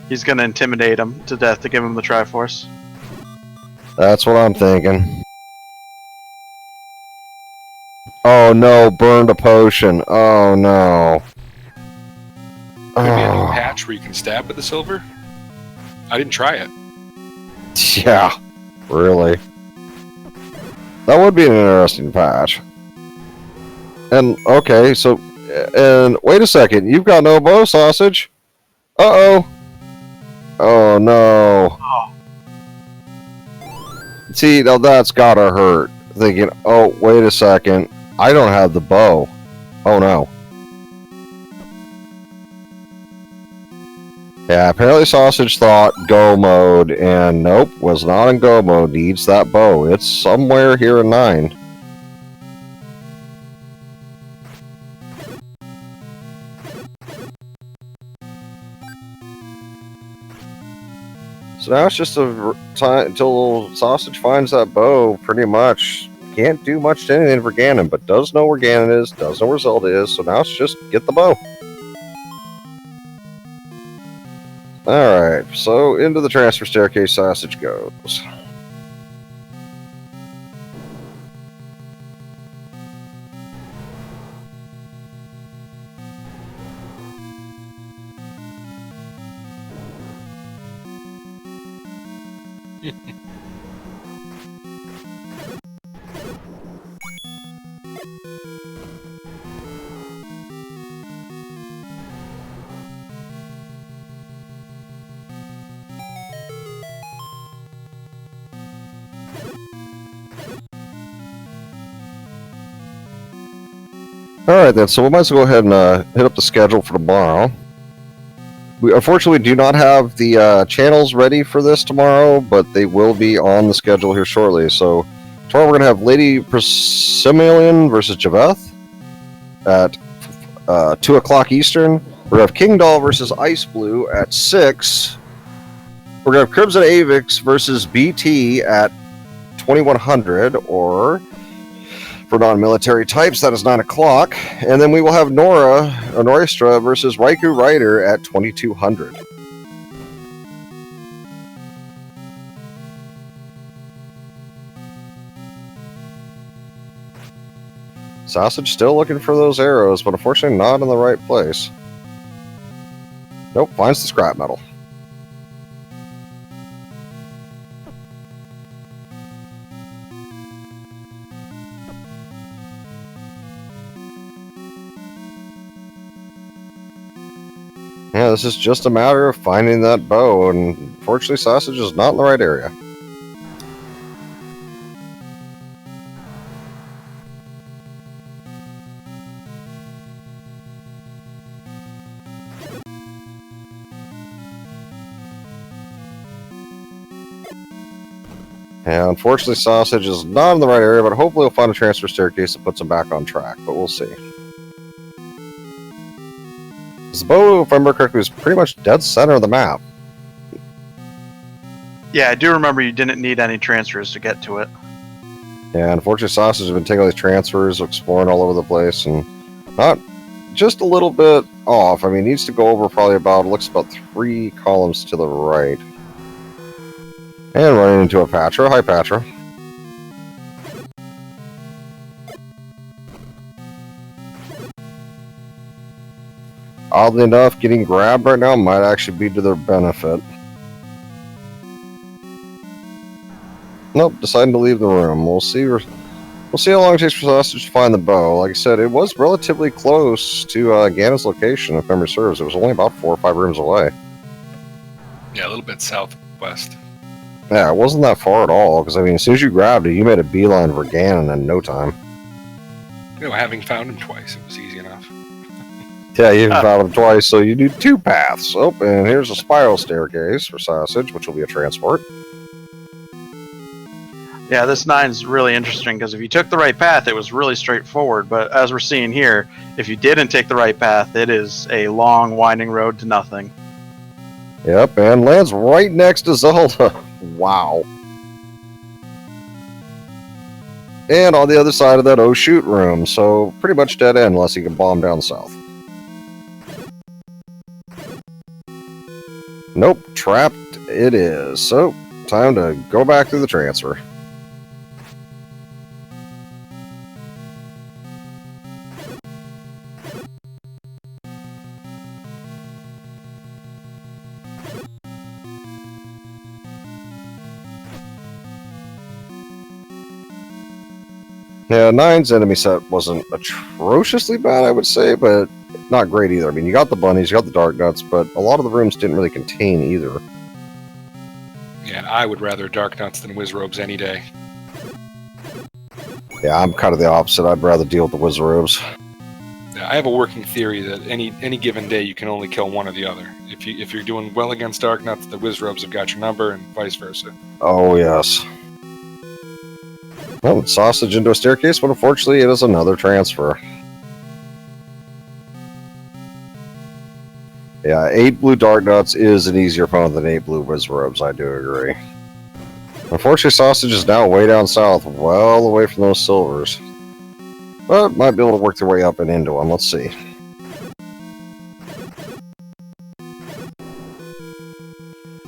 He's going to intimidate him to death to give him the Triforce. That's what I'm thinking. Oh no, burned a potion. Oh no. Could be a new patch where you can stab with the silver? I didn't try it. Yeah, really. That would be an interesting patch. And, okay, so, and wait a second, you've got no bow, Sausage. Uh-oh. Oh, no. Oh. See, now that's gotta hurt. Thinking, oh, wait a second, I don't have the bow. Oh, no. Yeah, apparently Sausage thought go mode, and nope, was not in go mode, needs that bow. It's somewhere here in 9. So now it's just a time until Sausage finds that bow, pretty much. Can't do much to anything for Ganon, but does know where Ganon is, does know where Zelda is, so now it's just get the bow. Alright, so into the transfer staircase Sausage goes. Alright then, so we might as well go ahead and hit up the schedule for tomorrow. We unfortunately do not have the channels ready for this tomorrow, but they will be on the schedule here shortly. So tomorrow we're going to have Lady Persimilian versus Javeth at 2 o'clock Eastern. We're going to have King Doll versus Ice Blue at 6. We're going to have Crimson Avix versus BT at 2100, or For non-military types, that is 9 o'clock. And then we will have Noristra versus Raikou Rider at 2200. Sausage still looking for those arrows, but unfortunately not in the right place. Nope, finds the scrap metal. Yeah, this is just a matter of finding that bow, and unfortunately Sausage is not in the right area. Yeah, unfortunately Sausage is not in the right area, but hopefully he'll find a transfer staircase that puts him back on track, but we'll see. The bow, if I remember correctly, was pretty much dead center of the map. Yeah, I do remember you didn't need any transfers to get to it. Yeah, unfortunately Sausage has been taking all these transfers, exploring all over the place, and not just a little bit off. I mean, he needs to go over probably about, looks about 3 columns to the right. And running into a Patra. Hi, Patra. Oddly enough, getting grabbed right now might actually be to their benefit. Nope, deciding to leave the room. We'll see how long it takes for Sausage to find the bow. Like I said, it was relatively close to Ganon's location, if memory serves. It was only about 4 or 5 rooms away. Yeah, a little bit southwest. Yeah, it wasn't that far at all, because, I mean, as soon as you grabbed it, you made a beeline for Ganon in no time. You know, having found him twice, it was easy enough. Yeah, you even found him twice, so you do 2 paths. Oh, and here's a spiral staircase for Sausage, which will be a transport. Yeah, this 9's really interesting, because if you took the right path, it was really straightforward, but as we're seeing here, if you didn't take the right path, it is a long, winding road to nothing. Yep, and lands right next to Zelda. Wow. And on the other side of that oh shoot room, so pretty much dead end unless you can bomb down south. Nope, trapped it is. So, time to go back through the transfer. Yeah, 9's enemy set wasn't atrociously bad, I would say, but not great either. I mean, you got the bunnies, you got the dark nuts, but a lot of the rooms didn't really contain either. Yeah, I would rather dark nuts than whiz robes any day. Yeah, I'm kind of the opposite. I'd rather deal with the Wizarobes. Yeah, I have a working theory that any given day you can only kill one or the other. If you're doing well against dark nuts, the whiz robes have got your number, and vice versa. Oh, yes. Well, Sausage into a staircase, but unfortunately it is another transfer. Yeah, 8 blue dark nuts is an easier opponent than 8 blue Wizarobes, I do agree. Unfortunately, Sausage is now way down south, well away from those silvers. But might be able to work their way up and into them. Let's see.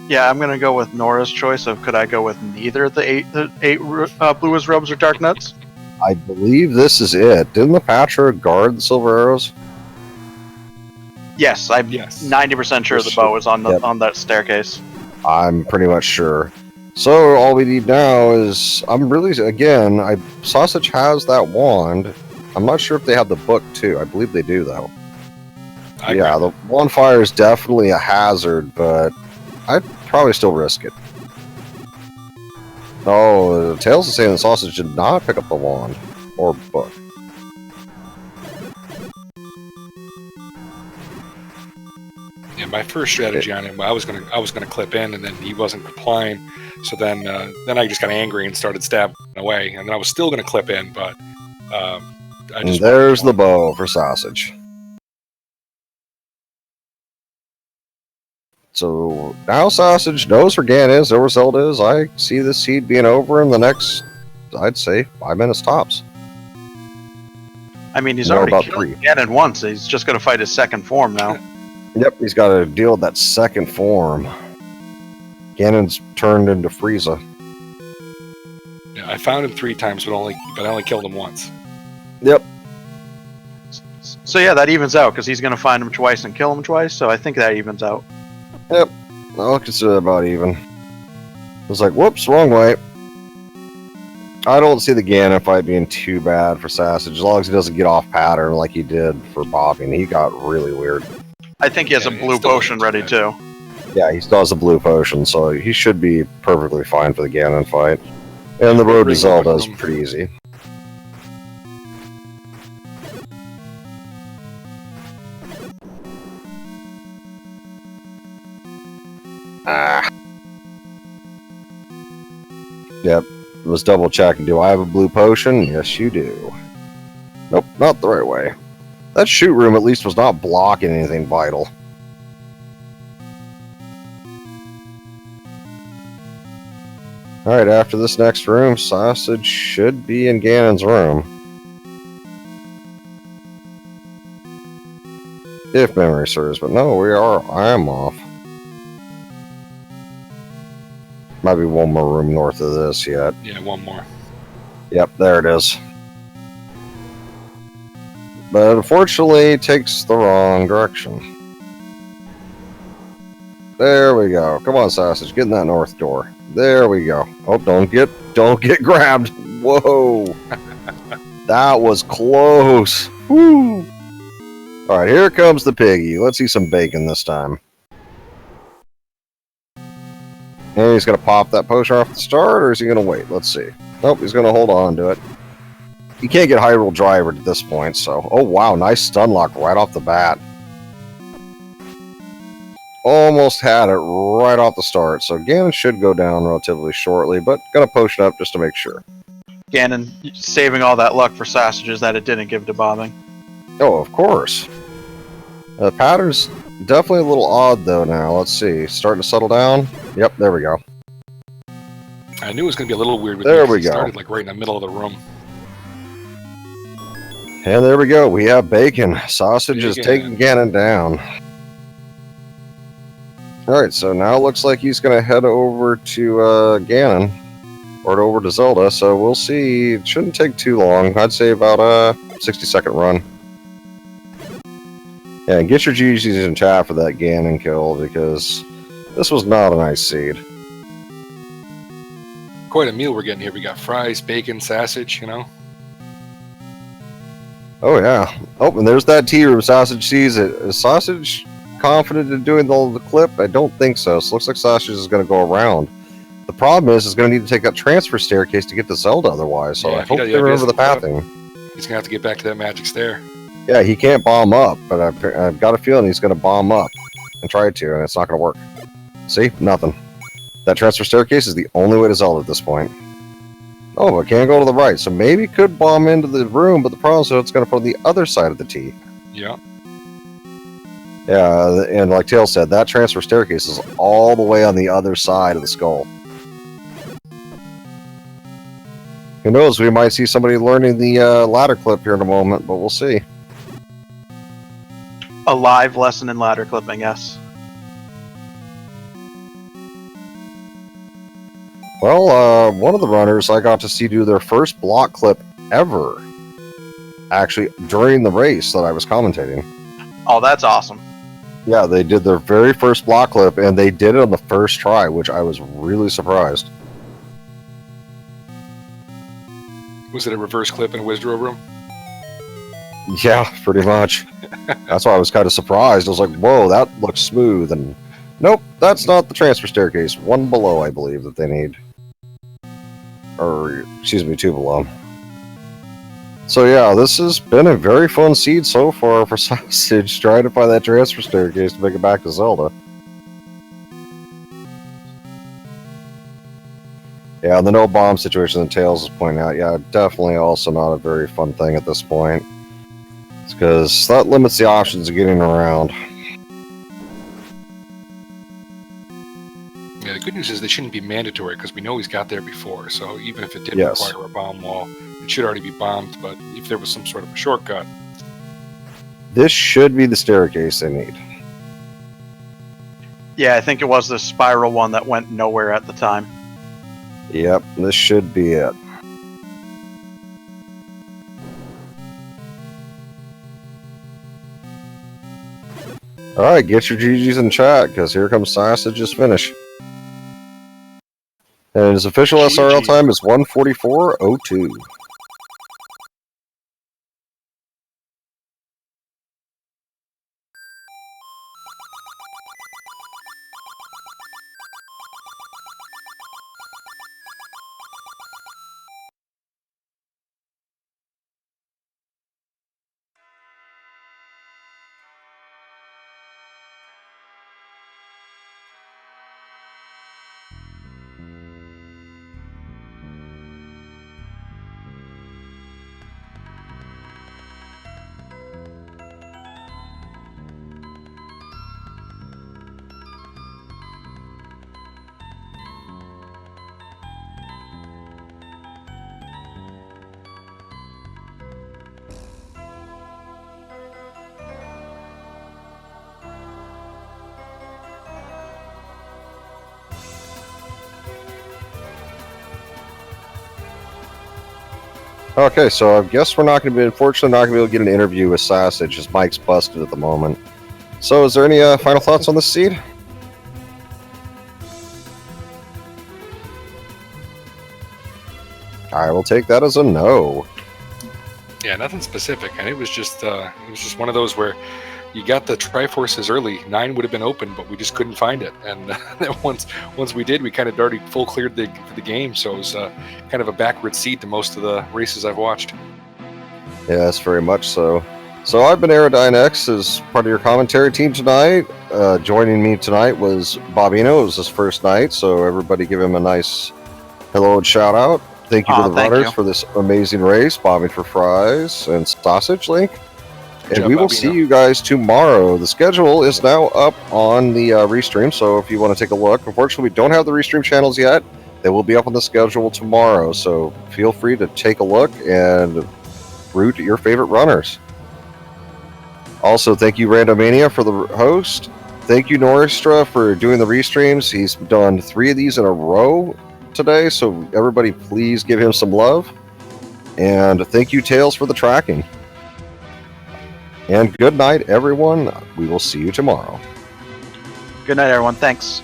Yeah, I'm gonna go with Nora's choice of could I go with neither of the eight blue Wizarobes or dark nuts? I believe this is it. Didn't the Patra guard the silver arrows? Yes, I'm 90% sure the bow is on that staircase. I'm pretty much sure. So all we need now is Sausage has that wand. I'm not sure if they have the book too. I believe they do though. Yeah, the wand fire is definitely a hazard, but I'd probably still risk it. Oh, Tails is saying the Sausage did not pick up the wand or book. Yeah, my first strategy on him, I was gonna clip in, and then he wasn't replying. So then I just got angry and started stabbing away, and then I was still gonna clip in, but there's the bow for Sausage. So now Sausage knows where Ganon is, where Zelda is. I see this seed being over in the next, I'd say, 5 minutes tops. I mean, he's No, already about killed 3. Ganon once. So he's just going to fight his second form now. Yep, he's got to deal with that second form. Ganon's turned into Frieza. Yeah, I found him 3 times, but I only killed him once. Yep. So yeah, that evens out because he's going to find him twice and kill him twice. So I think that evens out. Yep. I'll consider about even. It was like, whoops, wrong way. I don't see the Ganon fight being too bad for Sassage, as long as he doesn't get off pattern like he did for Bobbing. He got really weird. I think he has a blue potion ready too. Yeah, he still has a blue potion, so he should be perfectly fine for the Ganon fight. And the road to Zelda is pretty easy. Ah. Yep. Was double checking. Do I have a blue potion? Yes, you do. Nope, not the right way. That shoot room at least was not blocking anything vital. Alright, after this next room, Sassage should be in Ganon's room. If memory serves, but no, I am off. Might be one more room north of this yet. Yeah, one more. Yep, there it is. But unfortunately, it takes the wrong direction. There we go. Come on, Sassage, get in that north door. There we go. Oh, don't get grabbed. Whoa. That was close. Woo. All right, here comes the piggy. Let's see some bacon this time. And he's going to pop that potion off the start, or is he going to wait? Let's see. Nope, he's going to hold on to it. He can't get Hyrule Driver at this point, so... Oh, wow, nice stun lock right off the bat. Almost had it right off the start, so Ganon should go down relatively shortly, but going to potion up just to make sure. Ganon saving all that luck for Sassages that it didn't give to Bobbing. Oh, of course. The pattern's definitely a little odd, though, now. Let's see. Starting to settle down? Yep, there we go. I knew it was going to be a little weird with there me, we go. It started like right in the middle of the room. And there we go. We have bacon. Sassage is taking Ganon down. Alright, so now it looks like he's going to head over to Ganon. Or over to Zelda, so we'll see. It shouldn't take too long. I'd say about a 60-second run. Yeah, and get your GGs in chat for that Ganon kill, because this was not a nice seed. Quite a meal we're getting here. We got fries, bacon, Sassage, you know? Oh, yeah. Oh, and there's that tea room. Sassage sees it. Is Sassage confident in doing the clip? I don't think so. So it looks like Sassage is going to go around. The problem is going to need to take that transfer staircase to get to Zelda otherwise, so Yeah, I hope they remember the pathing. He's going to have to get back to that magic stair. Yeah, he can't bomb up, but I've got a feeling he's going to bomb up and try to, and it's not going to work. See? Nothing. That transfer staircase is the only way to Zelda at this point. Oh, but can't go to the right, so maybe could bomb into the room, but the problem is it's going to put on the other side of the T. Yeah. Yeah, and like Tail said, that transfer staircase is all the way on the other side of the skull. Who knows, we might see somebody learning the ladder clip here in a moment, but we'll see. A live lesson in ladder clipping, yes. Well, one of the runners I got to see do their first block clip ever. Actually, during the race that I was commentating. Oh, that's awesome. Yeah, they did their very first block clip, and they did it on the first try, which I was really surprised. Was it a reverse clip in a Wizardrobe room? Yeah, pretty much. That's why I was kind of surprised. I was like, whoa, that looks smooth. And nope, that's not the transfer staircase. One below, I believe, that they need. Or, excuse me, 2 below. So yeah, this has been a very fun seed so far for Sassage, trying to find that transfer staircase to make it back to Zelda. Yeah, the no bomb situation that Tails is pointing out, yeah, definitely also not a very fun thing at this point. It's because that limits the options of getting around. Yeah, the good news is they shouldn't be mandatory because we know he's got there before. So even if it did Yes. require a bomb wall, it should already be bombed, but if there was some sort of a shortcut. This should be the staircase they need. Yeah, I think it was the spiral one that went nowhere at the time. Yep, this should be it. Alright, get your GGs in chat, because here comes Sassage's finish. And his official SRL time is 1:44:02. Okay, so I guess we're unfortunately not going to be able to get an interview with Sassage. His mic's busted at the moment. So is there any final thoughts on this seed? I will take that as a no. Yeah, nothing specific, and it was just one of those where you got the Triforces early. 9 would have been open, but we just couldn't find it. And then once we did, we kind of already full cleared the game. So it was kind of a backward seat to most of the races I've watched. Yes, very much so. So I've been Aerodyne X as part of your commentary team tonight. Joining me tonight was Bobbino. It was his first night, so everybody give him a nice hello and shout out. Thank you to the runners for this amazing race, Bobbing4Fries and SassageLink. And we will see you guys tomorrow. The schedule is now up on the Restream, so if you want to take a look. Unfortunately, we don't have the Restream channels yet. They will be up on the schedule tomorrow, so feel free to take a look and root your favorite runners. Also, thank you, Randomania, for the host. Thank you, Noristra, for doing the Restreams. He's done 3 of these in a row today, so everybody please give him some love. And thank you, Tails, for the tracking. And good night, everyone. We will see you tomorrow. Good night, everyone. Thanks.